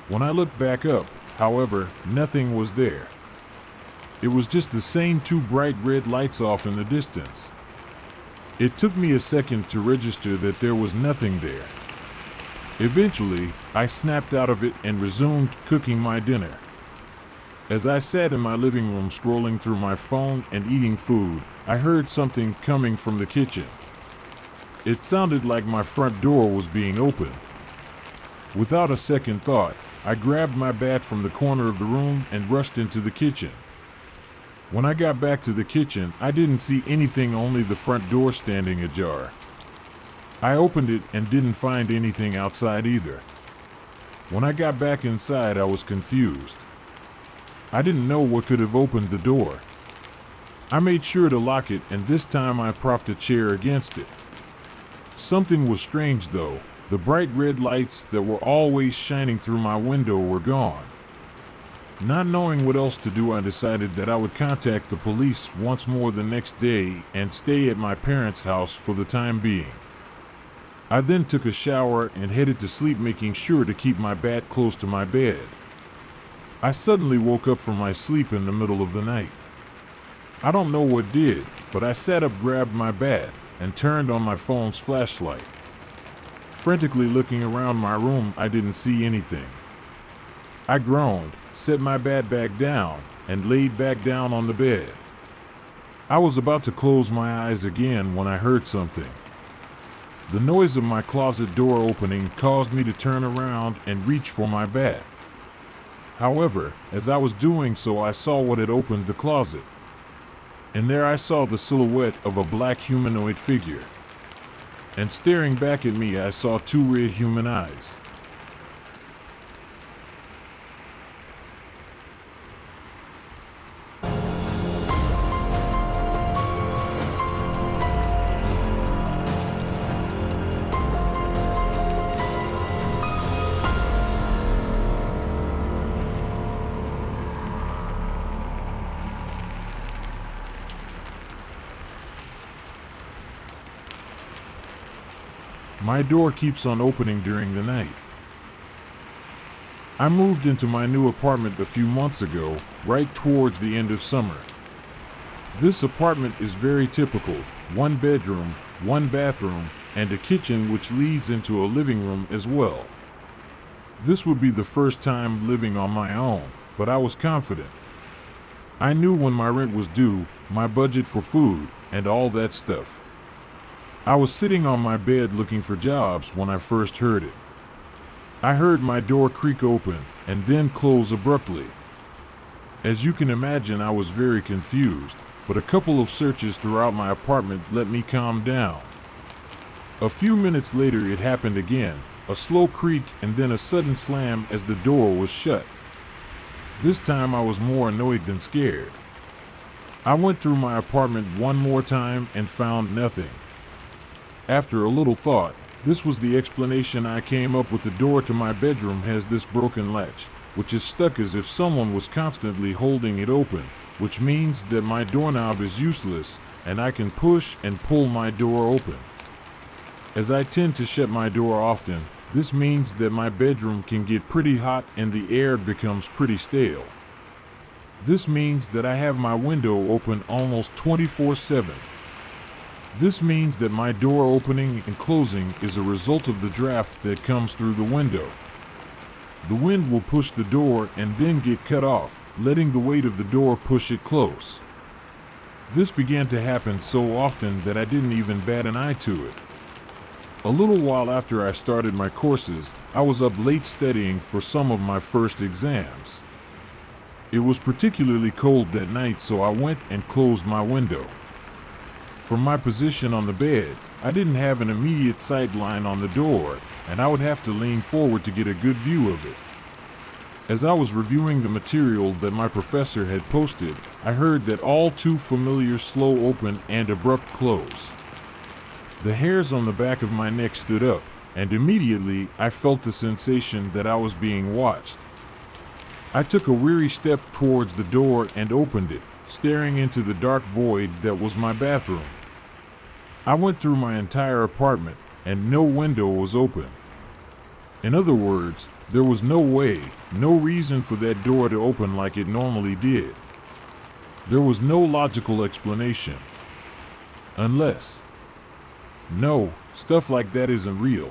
When I looked back up, however, nothing was there. It was just the same two bright red lights off in the distance. It took me a second to register that there was nothing there. Eventually, I snapped out of it and resumed cooking my dinner. As I sat in my living room scrolling through my phone and eating food, I heard something coming from the kitchen. It sounded like my front door was being opened. Without a second thought, I grabbed my bat from the corner of the room and rushed into the kitchen. When I got back to the kitchen, I didn't see anything, only the front door standing ajar. I opened it and didn't find anything outside either. When I got back inside, I was confused. I didn't know what could have opened the door. I made sure to lock it, and this time I propped a chair against it. Something was strange though. The bright red lights that were always shining through my window were gone. Not knowing what else to do, I decided that I would contact the police once more the next day and stay at my parents' house for the time being. I then took a shower and headed to sleep, making sure to keep my bat close to my bed. I suddenly woke up from my sleep in the middle of the night. I don't know what did, but I sat up, grabbed my bat, and turned on my phone's flashlight. Frantically looking around my room, I didn't see anything. I groaned, set my bat back down, and laid back down on the bed. I was about to close my eyes again when I heard something. The noise of my closet door opening caused me to turn around and reach for my bat. However, as I was doing so, I saw what had opened the closet. And there I saw the silhouette of a black humanoid figure. And staring back at me, I saw two red human eyes. My door keeps on opening during the night. I moved into my new apartment a few months ago, right towards the end of summer. This apartment is very typical: one bedroom, one bathroom, and a kitchen which leads into a living room as well. This would be the first time living on my own, but I was confident. I knew when my rent was due, my budget for food, and all that stuff. I was sitting on my bed looking for jobs when I first heard it. I heard my door creak open and then close abruptly. As you can imagine, I was very confused, but a couple of searches throughout my apartment let me calm down. A few minutes later, it happened again, a slow creak and then a sudden slam as the door was shut. This time I was more annoyed than scared. I went through my apartment one more time and found nothing. After a little thought, this was the explanation I came up with. The door to my bedroom has this broken latch, which is stuck as if someone was constantly holding it open, which means that my doorknob is useless and I can push and pull my door open. As I tend to shut my door often, this means that my bedroom can get pretty hot and the air becomes pretty stale. This means that I have my window open almost 24/7. This means that my door opening and closing is a result of the draft that comes through the window. The wind will push the door and then get cut off, letting the weight of the door push it close. This began to happen so often that I didn't even bat an eye to it. A little while after I started my courses, I was up late studying for some of my first exams. It was particularly cold that night, so I went and closed my window. From my position on the bed, I didn't have an immediate sight line on the door, and I would have to lean forward to get a good view of it. As I was reviewing the material that my professor had posted, I heard that all too familiar slow open and abrupt close. The hairs on the back of my neck stood up, and immediately I felt the sensation that I was being watched. I took a weary step towards the door and opened it, staring into the dark void that was my bathroom. I went through my entire apartment, and no window was open. In other words, there was no way, no reason for that door to open like it normally did. There was no logical explanation. Unless... No, stuff like that isn't real.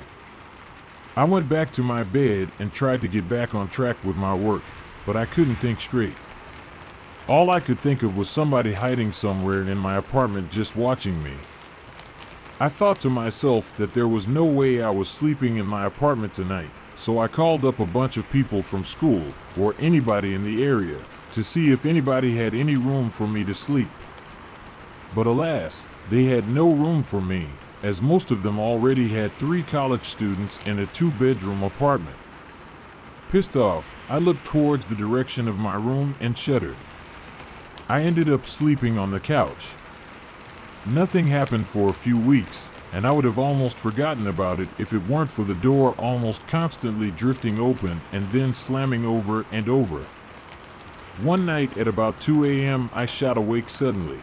I went back to my bed and tried to get back on track with my work, but I couldn't think straight. All I could think of was somebody hiding somewhere in my apartment just watching me. I thought to myself that there was no way I was sleeping in my apartment tonight, so I called up a bunch of people from school or anybody in the area to see if anybody had any room for me to sleep. But alas, they had no room for me, as most of them already had 3 college students in a 2-bedroom apartment. Pissed off, I looked towards the direction of my room and shuddered. I ended up sleeping on the couch. Nothing happened for a few weeks, and I would have almost forgotten about it if it weren't for the door almost constantly drifting open and then slamming over and over. One night at about 2 a.m. I shot awake suddenly.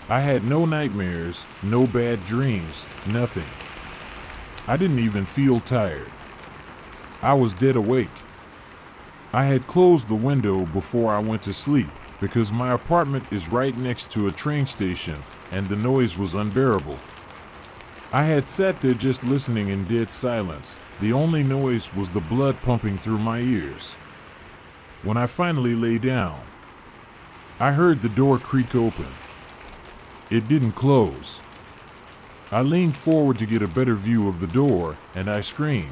I had no nightmares, no bad dreams, nothing. I didn't even feel tired. I was dead awake. I had closed the window before I went to sleep because my apartment is right next to a train station and the noise was unbearable. I had sat there just listening in dead silence. The only noise was the blood pumping through my ears. When I finally lay down, I heard the door creak open. It didn't close. I leaned forward to get a better view of the door, and I screamed.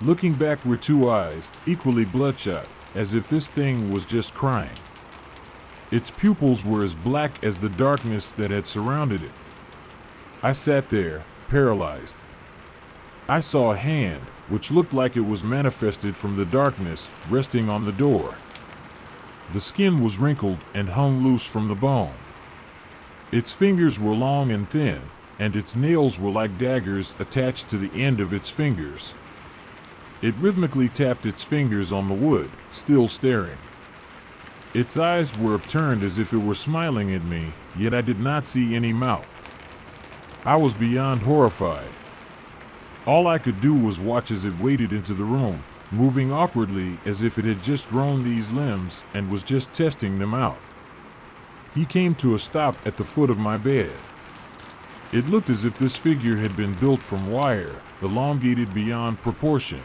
Looking back were 2 eyes, equally bloodshot, as if this thing was just crying. Its pupils were as black as the darkness that had surrounded it. I sat there, paralyzed. I saw a hand, which looked like it was manifested from the darkness, resting on the door. The skin was wrinkled and hung loose from the bone. Its fingers were long and thin, and its nails were like daggers attached to the end of its fingers. It rhythmically tapped its fingers on the wood, still staring. Its eyes were upturned as if it were smiling at me, yet I did not see any mouth. I was beyond horrified. All I could do was watch as it waded into the room, moving awkwardly as if it had just grown these limbs and was just testing them out. He came to a stop at the foot of my bed. It looked as if this figure had been built from wire, elongated beyond proportion.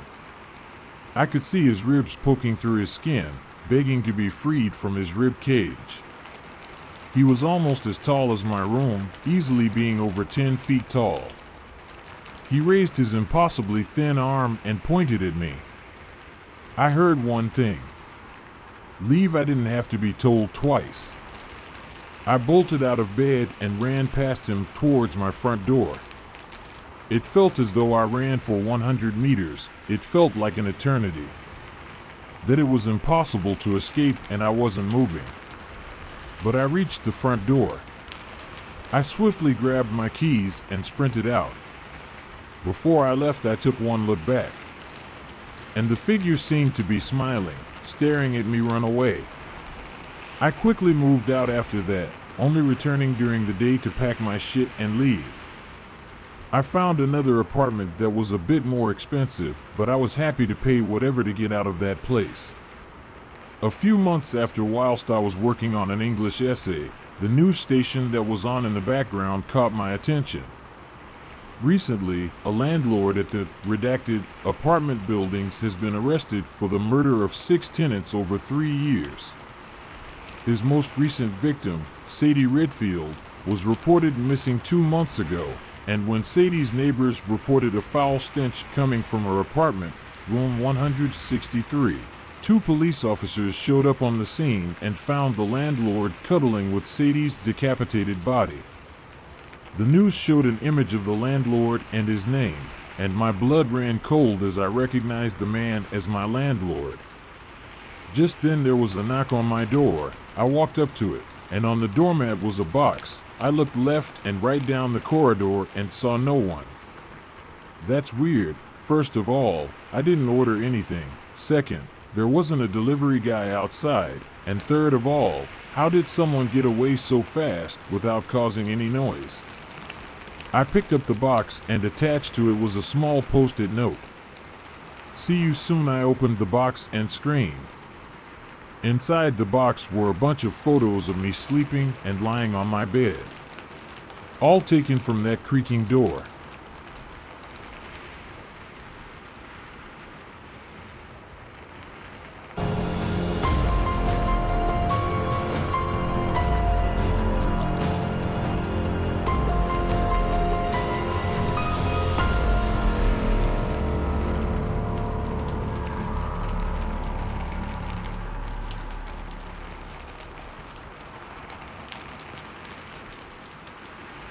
I could see his ribs poking through his skin, begging to be freed from his rib cage. He was almost as tall as my room, easily being over 10 feet tall. He raised his impossibly thin arm and pointed at me. I heard one thing. Leave. I didn't have to be told twice. I bolted out of bed and ran past him towards my front door. It felt as though I ran for 100 meters. It felt like an eternity. That it was impossible to escape and I wasn't moving. But I reached the front door. I swiftly grabbed my keys and sprinted out. Before I left, I took one look back. And the figure seemed to be smiling, staring at me run away. I quickly moved out after that, only returning during the day to pack my shit and leave. I found another apartment that was a bit more expensive, but I was happy to pay whatever to get out of that place. A few months after, whilst I was working on an English essay, the news station that was on in the background caught my attention. Recently, a landlord at the redacted apartment buildings has been arrested for the murder of 6 tenants over 3 years. His most recent victim, Sadie Redfield, was reported missing 2 months ago, and when Sadie's neighbors reported a foul stench coming from her apartment, room 163, 2 police officers showed up on the scene and found the landlord cuddling with Sadie's decapitated body. The news showed an image of the landlord and his name, and my blood ran cold as I recognized the man as my landlord. Just then there was a knock on my door. I walked up to it, and on the doormat was a box. I looked left and right down the corridor and saw no one. That's weird. First of all, I didn't order anything. Second, there wasn't a delivery guy outside. And third of all, How did someone get away so fast without causing any noise? I picked up the box, and attached to it was a small post-it note. "See you soon." I opened the box and screamed. Inside the box were a bunch of photos of me sleeping and lying on my bed, all taken from that creaking door.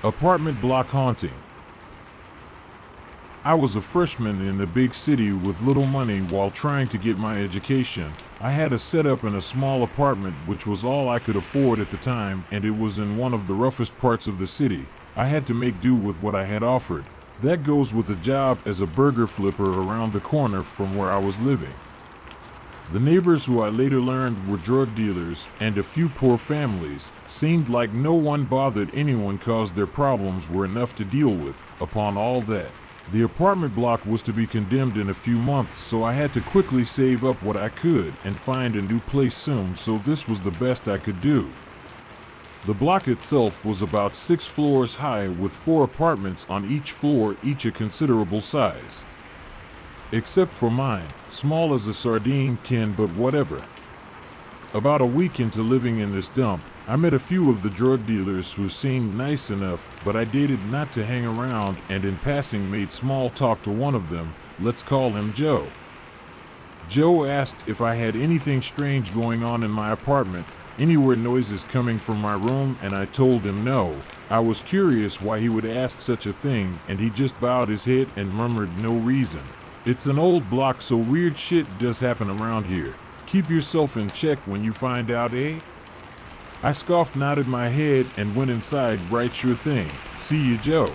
Apartment block haunting. I was a freshman in the big city with little money while trying to get my education. I had a setup in a small apartment which was all I could afford at the time, and it was in one of the roughest parts of the city. I had to make do with what I had offered. That goes with a job as a burger flipper around the corner from where I was living. The neighbors, who I later learned were drug dealers, and a few poor families, seemed like no one bothered anyone cause their problems were enough to deal with. Upon all that, the apartment block was to be condemned in a few months, so I had to quickly save up what I could and find a new place soon, so this was the best I could do. The block itself was about 6 floors high with 4 apartments on each floor, each a considerable size. Except for mine, small as a sardine can, but whatever. About a week into living in this dump, I met a few of the drug dealers who seemed nice enough, but I dated not to hang around, and in passing made small talk to one of them. Let's call him Joe. Joe asked if I had anything strange going on in my apartment, anywhere noises coming from my room, and I told him no. I was curious why he would ask such a thing, and he just bowed his head and murmured no reason. "It's an old block, so weird shit does happen around here. Keep yourself in check when you find out, eh?" I scoffed, nodded my head, and went inside. "Right, sure thing. See you, Joe."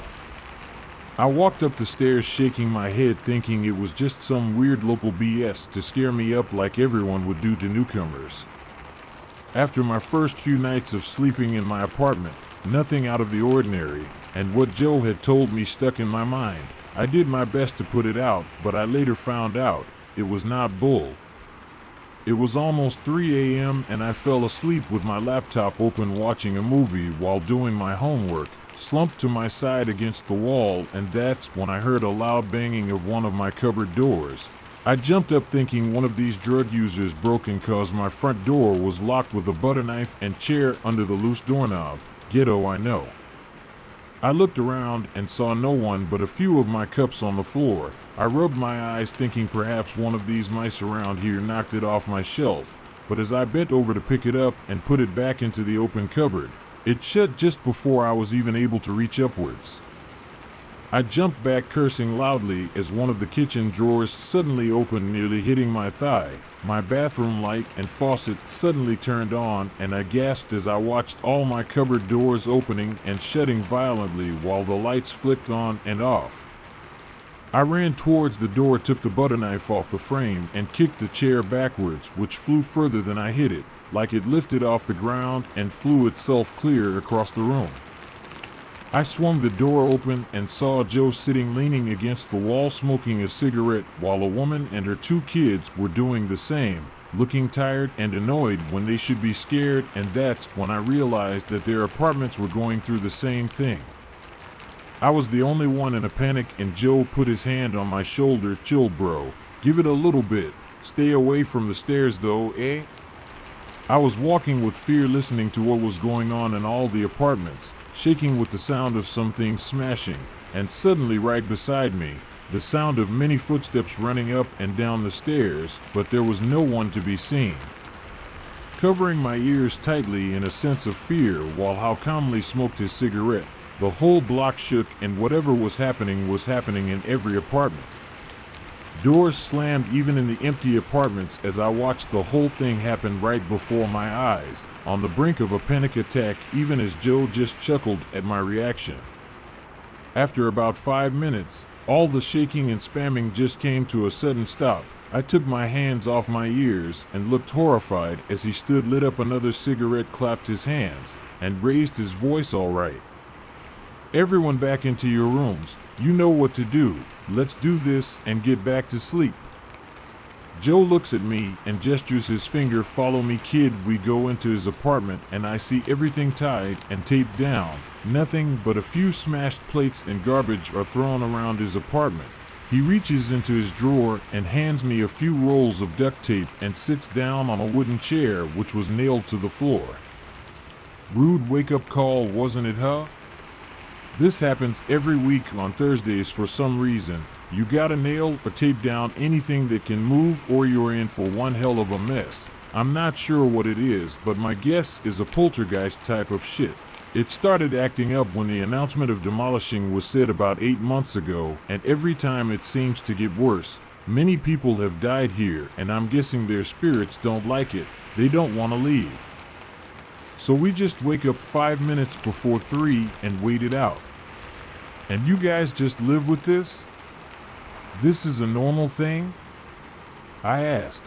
I walked up the stairs shaking my head, thinking it was just some weird local BS to scare me up like everyone would do to newcomers. After my first few nights of sleeping in my apartment, nothing out of the ordinary, and what Joe had told me stuck in my mind. I did my best to put it out, but I later found out it was not bull. It was almost 3 a.m. and I fell asleep with my laptop open watching a movie while doing my homework, slumped to my side against the wall, and that's when I heard a loud banging of one of my cupboard doors. I jumped up thinking one of these drug users broke in, cause my front door was locked with a butter knife and chair under the loose doorknob. Ghetto, I know. I looked around and saw no one but a few of my cups on the floor. I rubbed my eyes thinking perhaps one of these mice around here knocked it off my shelf, but as I bent over to pick it up and put it back into the open cupboard, it shut just before I was even able to reach upwards. I jumped back cursing loudly as one of the kitchen drawers suddenly opened, nearly hitting my thigh. My bathroom light and faucet suddenly turned on, and I gasped as I watched all my cupboard doors opening and shutting violently while the lights flicked on and off. I ran towards the door, took the butter knife off the frame, and kicked the chair backwards, which flew further than I hit it, like it lifted off the ground and flew itself clear across the room. I swung the door open and saw Joe sitting leaning against the wall smoking a cigarette while a woman and her 2 kids were doing the same, looking tired and annoyed when they should be scared, and that's when I realized that their apartments were going through the same thing. I was the only one in a panic, and Joe put his hand on my shoulder. "Chill, bro. Give it a little bit. Stay away from the stairs though, eh?" I was walking with fear, listening to what was going on in all the apartments, shaking with the sound of something smashing, and suddenly right beside me, the sound of many footsteps running up and down the stairs, but there was no one to be seen. Covering my ears tightly in a sense of fear while Hal calmly smoked his cigarette, the whole block shook, and whatever was happening in every apartment. Doors slammed even in the empty apartments as I watched the whole thing happen right before my eyes, on the brink of a panic attack, even as Joe just chuckled at my reaction. After about 5 minutes, all the shaking and spamming just came to a sudden stop, I took my hands off my ears and looked horrified as he stood, lit up another cigarette, clapped his hands, and raised his voice. "All right. Everyone back into your rooms. You know what to do. Let's do this and get back to sleep." Joe looks at me and gestures his finger. "Follow me, kid." We go into his apartment and I see everything tied and taped down. Nothing but a few smashed plates and garbage are thrown around his apartment. He reaches into his drawer and hands me a few rolls of duct tape and sits down on a wooden chair which was nailed to the floor. Rude wake-up call, wasn't it, huh? This happens every week on Thursdays for some reason. You gotta nail or tape down anything that can move or you're in for one hell of a mess. I'm not sure what it is, but my guess is a poltergeist type of shit. It started acting up when the announcement of demolishing was said about 8 months ago, and every time it seems to get worse. Many people have died here, and I'm guessing their spirits don't like it. They don't want to leave. So we just wake up 5 minutes before 3 and wait it out. And you guys just live with this? This is a normal thing? I ask.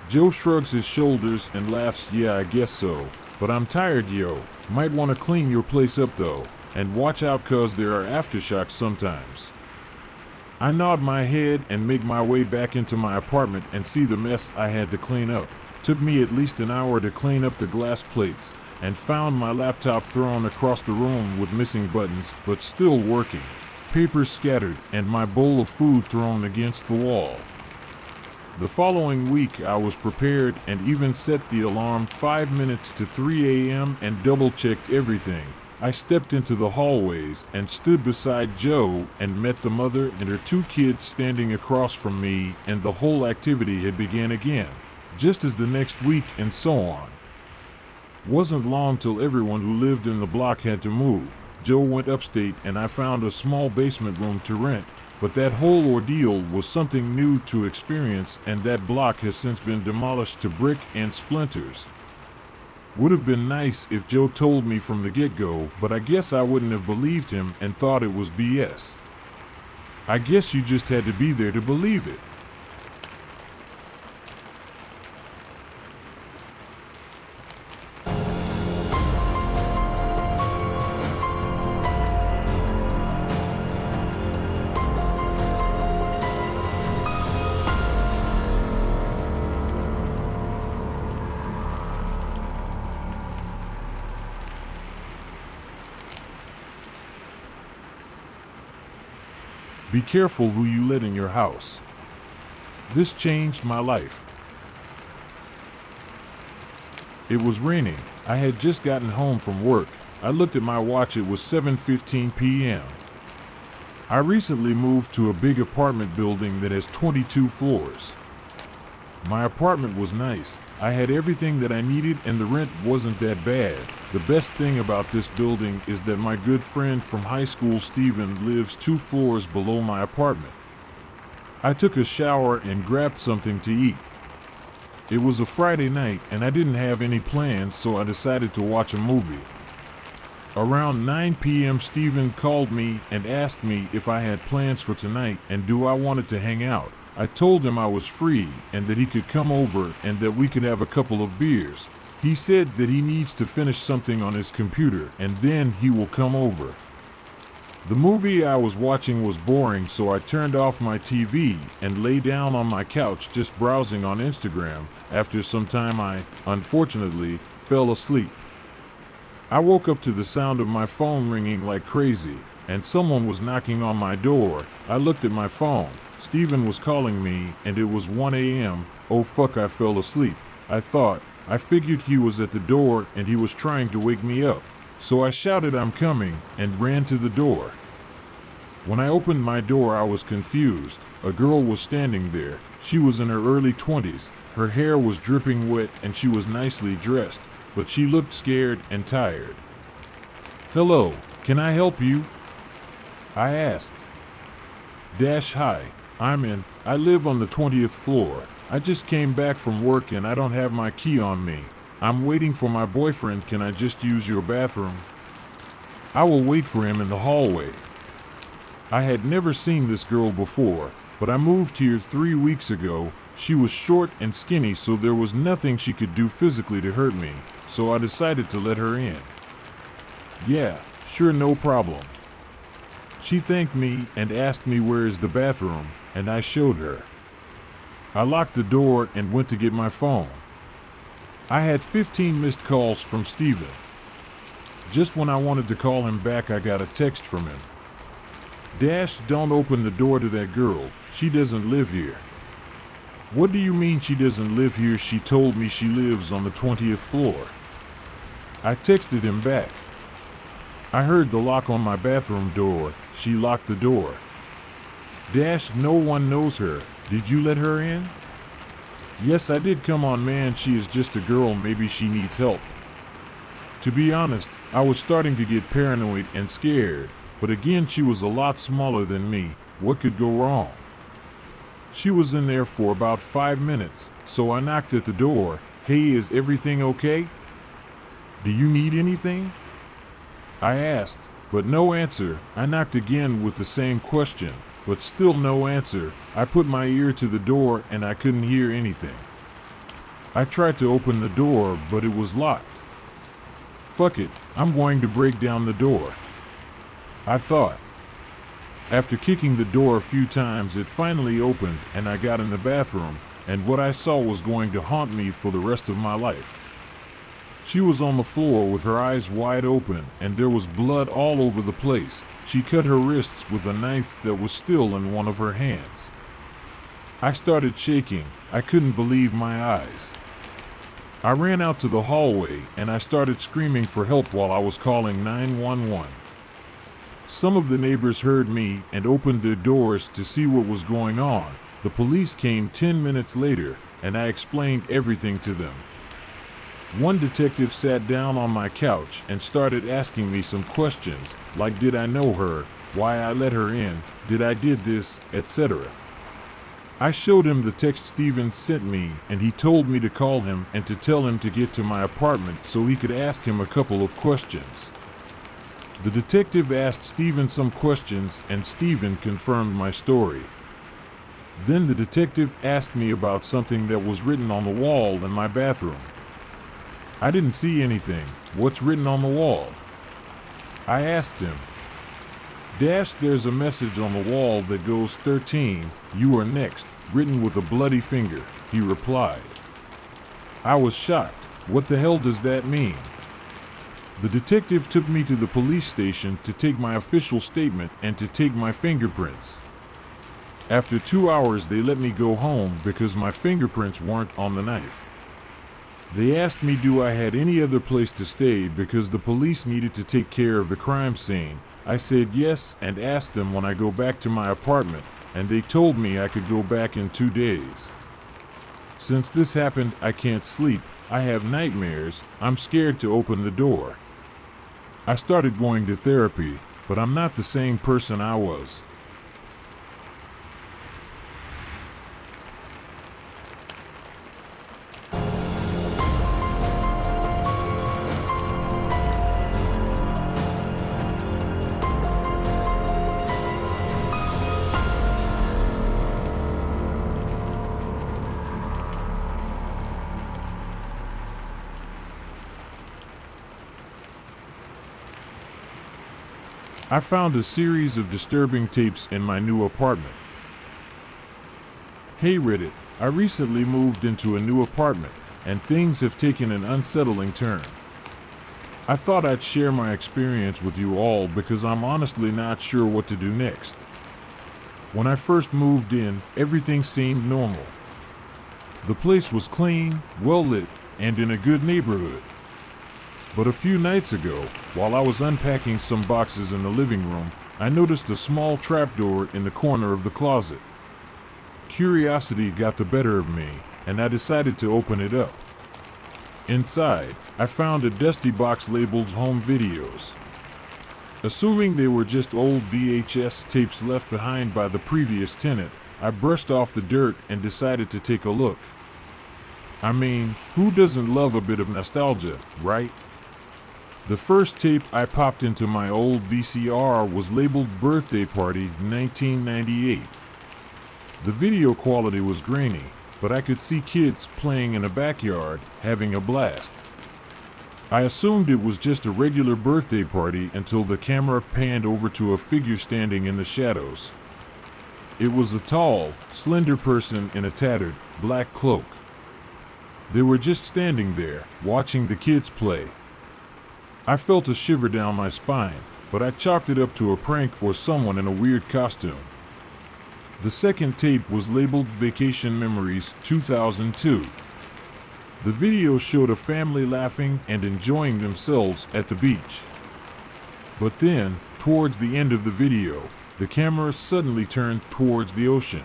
Joe shrugs his shoulders and laughs. "Yeah, I guess so. But I'm tired, yo. Might want to clean your place up though. And watch out, cause there are aftershocks sometimes." I nod my head and make my way back into my apartment and see the mess I had to clean up. Took me at least an hour to clean up the glass plates, and found my laptop thrown across the room with missing buttons, but still working. Papers scattered, and my bowl of food thrown against the wall. The following week I was prepared and even set the alarm 5 minutes to 3 a.m. and double-checked everything. I stepped into the hallways and stood beside Joe and met the mother and her 2 kids standing across from me, and the whole activity had begun again, just as the next week, and so on. Wasn't long till everyone who lived in the block had to move. Joe went upstate and I found a small basement room to rent, but that whole ordeal was something new to experience, and that block has since been demolished to brick and splinters. Would have been nice if Joe told me from the get-go, but I guess I wouldn't have believed him and thought it was BS. I guess you just had to be there to believe it. Be careful who you let in your house. This changed my life. It was raining. I had just gotten home from work. I looked at my watch. It was 7:15 p.m. I recently moved to a big apartment building that has 22 floors. My apartment was nice. I had everything that I needed and the rent wasn't that bad. The best thing about this building is that my good friend from high school, Steven, lives 2 floors below my apartment. I took a shower and grabbed something to eat. It was a Friday night and I didn't have any plans, so I decided to watch a movie. Around 9 p.m. Steven called me and asked me if I had plans for tonight and do I wanted to hang out. I told him I was free and that he could come over and that we could have a couple of beers. He said that he needs to finish something on his computer and then he will come over. The movie I was watching was boring, so I turned off my TV and lay down on my couch just browsing on Instagram. After some time I, unfortunately, fell asleep. I woke up to the sound of my phone ringing like crazy and someone was knocking on my door. I looked at my phone. Steven was calling me, and it was 1 a.m. Oh fuck, I fell asleep. I thought. I figured he was at the door and he was trying to wake me up. So I shouted, "I'm coming," and ran to the door. When I opened my door, I was confused. A girl was standing there. She was in her early 20s. Her hair was dripping wet and she was nicely dressed, but she looked scared and tired. "Hello, can I help you?" I asked. "Hi. I live on the 20th floor. I just came back from work and I don't have my key on me. I'm waiting for my boyfriend. Can I just use your bathroom?" "I will wait for him in the hallway." I had never seen this girl before, but I moved here 3 weeks ago. She was short and skinny, so there was nothing she could do physically to hurt me, so I decided to let her in. Yeah, sure, no problem. She thanked me and asked me where is the bathroom, and I showed her. I locked the door and went to get my phone. I had 15 missed calls from Steven. Just when I wanted to call him back, I got a text from him. Dash, don't open the door to that girl. She doesn't live here. What do you mean she doesn't live here? She told me she lives on the 20th floor. I texted him back. I heard the lock on my bathroom door. She locked the door. Dash, no one knows her. Did you let her in? Yes, I did. Come on, man, she is just a girl. Maybe she needs help. To be honest, I was starting to get paranoid and scared, but again, she was a lot smaller than me. What could go wrong? She was in there for about 5 minutes, so I knocked at the door. Hey, is everything okay? Do you need anything? I asked, but no answer. I knocked again with the same question, but still no answer. I put my ear to the door and I couldn't hear anything. I tried to open the door, but it was locked. Fuck it, I'm going to break down the door, I thought. After kicking the door a few times, it finally opened and I got in the bathroom, and what I saw was going to haunt me for the rest of my life. She was on the floor with her eyes wide open, and there was blood all over the place. She cut her wrists with a knife that was still in one of her hands. I started shaking. I couldn't believe my eyes. I ran out to the hallway and I started screaming for help while I was calling 911. Some of the neighbors heard me and opened their doors to see what was going on. The police came 10 minutes later and I explained everything to them. One detective sat down on my couch and started asking me some questions, like did I know her, why I let her in, did I did this, etc. I showed him the text Steven sent me, and he told me to call him and to tell him to get to my apartment so he could ask him a couple of questions. The detective asked Steven some questions and Steven confirmed my story. Then the detective asked me about something that was written on the wall in my bathroom. I didn't see anything. What's written on the wall? I asked him. Dash, there's a message on the wall that goes 13, you are next, written with a bloody finger, he replied. I was shocked. What the hell does that mean? The detective took me to the police station to take my official statement and to take my fingerprints. After 2 hours, they let me go home because my fingerprints weren't on the knife. They asked me do I had any other place to stay because the police needed to take care of the crime scene. I said yes and asked them when I go back to my apartment, and they told me I could go back in 2 days. Since this happened, I can't sleep. I have nightmares. I'm scared to open the door. I started going to therapy, but I'm not the same person I was. I found a series of disturbing tapes in my new apartment. Hey Reddit, I recently moved into a new apartment and things have taken an unsettling turn. I thought I'd share my experience with you all because I'm honestly not sure what to do next. When I first moved in, everything seemed normal. The place was clean, well lit, and in a good neighborhood. But a few nights ago, while I was unpacking some boxes in the living room, I noticed a small trapdoor in the corner of the closet. Curiosity got the better of me, and I decided to open it up. Inside, I found a dusty box labeled Home Videos. Assuming they were just old VHS tapes left behind by the previous tenant, I brushed off the dirt and decided to take a look. I mean, who doesn't love a bit of nostalgia, right? The first tape I popped into my old VCR was labeled Birthday Party 1998. The video quality was grainy, but I could see kids playing in a backyard, having a blast. I assumed it was just a regular birthday party until the camera panned over to a figure standing in the shadows. It was a tall, slender person in a tattered, black cloak. They were just standing there, watching the kids play. I felt a shiver down my spine, but I chalked it up to a prank or someone in a weird costume. The second tape was labeled Vacation Memories 2002. The video showed a family laughing and enjoying themselves at the beach. But then, towards the end of the video, the camera suddenly turned towards the ocean.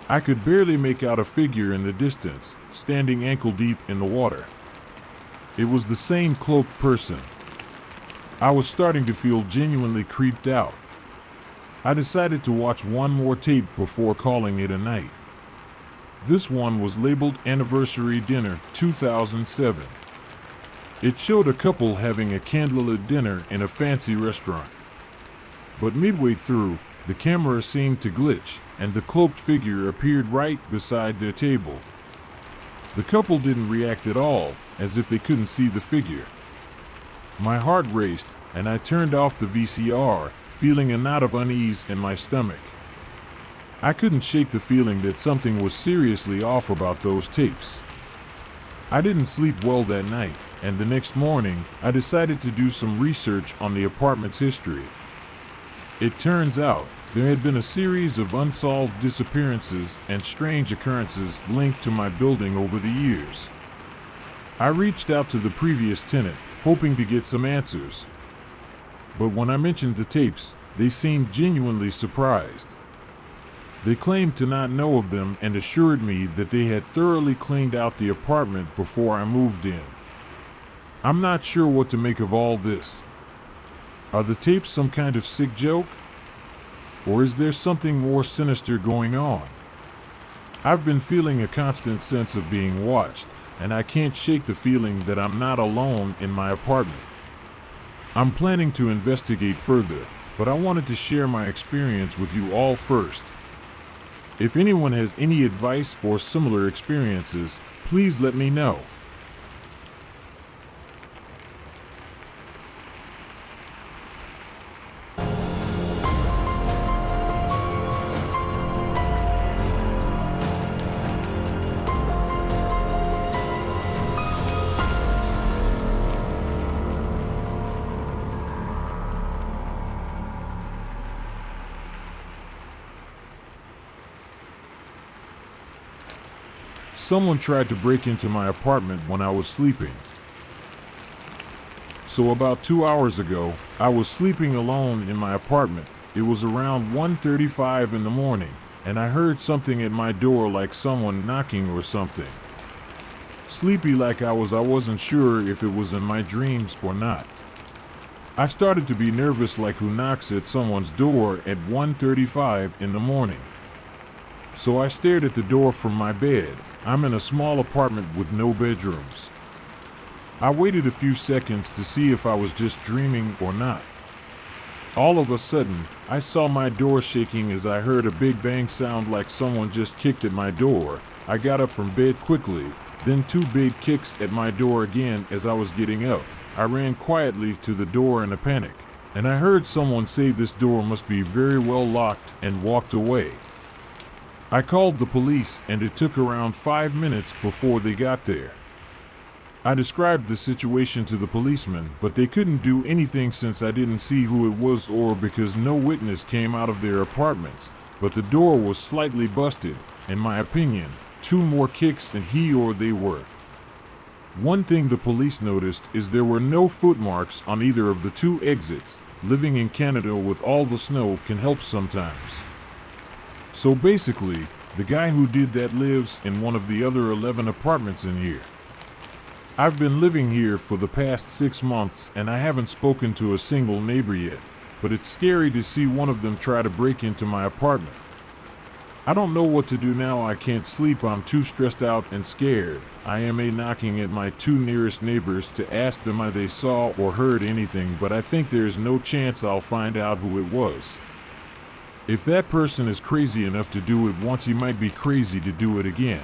I could barely make out a figure in the distance, standing ankle deep in the water. It was the same cloaked person. I was starting to feel genuinely creeped out. I decided to watch one more tape before calling it a night. This one was labeled Anniversary Dinner 2007. It showed a couple having a candlelit dinner in a fancy restaurant. But midway through, the camera seemed to glitch, and the cloaked figure appeared right beside their table. The couple didn't react at all, as if they couldn't see the figure. My heart raced, and I turned off the VCR, feeling a knot of unease in my stomach. I couldn't shake the feeling that something was seriously off about those tapes. I didn't sleep well that night, and the next morning, I decided to do some research on the apartment's history. It turns out, there had been a series of unsolved disappearances and strange occurrences linked to my building over the years. I reached out to the previous tenant, hoping to get some answers. But when I mentioned the tapes, they seemed genuinely surprised. They claimed to not know of them and assured me that they had thoroughly cleaned out the apartment before I moved in. I'm not sure what to make of all this. Are the tapes some kind of sick joke? Or is there something more sinister going on? I've been feeling a constant sense of being watched, and I can't shake the feeling that I'm not alone in my apartment. I'm planning to investigate further, but I wanted to share my experience with you all first. If anyone has any advice or similar experiences, please let me know. Someone tried to break into my apartment when I was sleeping. So about 2 hours ago, I was sleeping alone in my apartment. It was around 1:35 in the morning, and I heard something at my door like someone knocking or something. Sleepy like I wasn't sure if it was in my dreams or not. I started to be nervous, like who knocks at someone's door at 1:35 in the morning. So I stared at the door from my bed. I'm in a small apartment with no bedrooms. I waited a few seconds to see if I was just dreaming or not. All of a sudden, I saw my door shaking as I heard a big bang sound like someone just kicked at my door. I got up from bed quickly, then 2 big kicks at my door again as I was getting up. I ran quietly to the door in a panic, and I heard someone say this door must be very well locked and walked away. I called the police, and it took around 5 minutes before they got there. I described the situation to the policemen, but they couldn't do anything since I didn't see who it was or because no witness came out of their apartments. But the door was slightly busted, in my opinion. 2 more kicks and he or they were. One thing the police noticed is there were no footmarks on either of the 2 exits. Living in Canada with all the snow can help sometimes. So basically, the guy who did that lives in one of the other 11 apartments in here. I've been living here for the past 6 months and I haven't spoken to a single neighbor yet, but it's scary to see one of them try to break into my apartment. I don't know what to do now. I can't sleep. I'm too stressed out and scared. I am knocking at my 2 nearest neighbors to ask them if they saw or heard anything, but I think there's no chance I'll find out who it was. If that person is crazy enough to do it once, he might be crazy to do it again.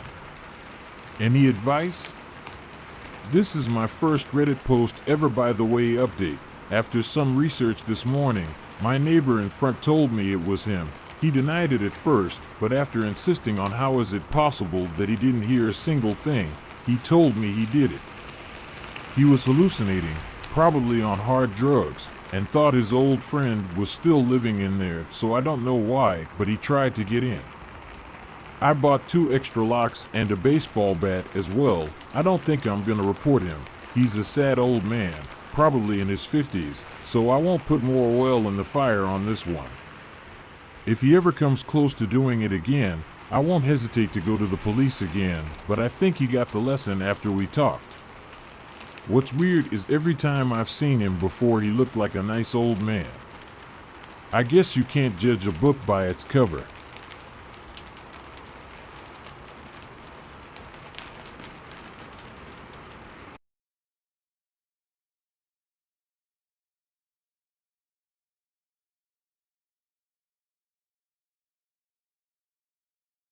Any advice? This is my first Reddit post ever, by the way. Update. After some research this morning, my neighbor in front told me it was him. He denied it at first, but after insisting on how is it possible that he didn't hear a single thing, he told me he did it. He was hallucinating, probably on hard drugs, and thought his old friend was still living in there, so I don't know why, but he tried to get in. I bought 2 extra locks and a baseball bat as well. I don't think I'm gonna report him. He's a sad old man, probably in his 50s, so I won't put more oil in the fire on this one. If he ever comes close to doing it again, I won't hesitate to go to the police again, but I think he got the lesson after we talked. What's weird is every time I've seen him before, he looked like a nice old man. I guess you can't judge a book by its cover.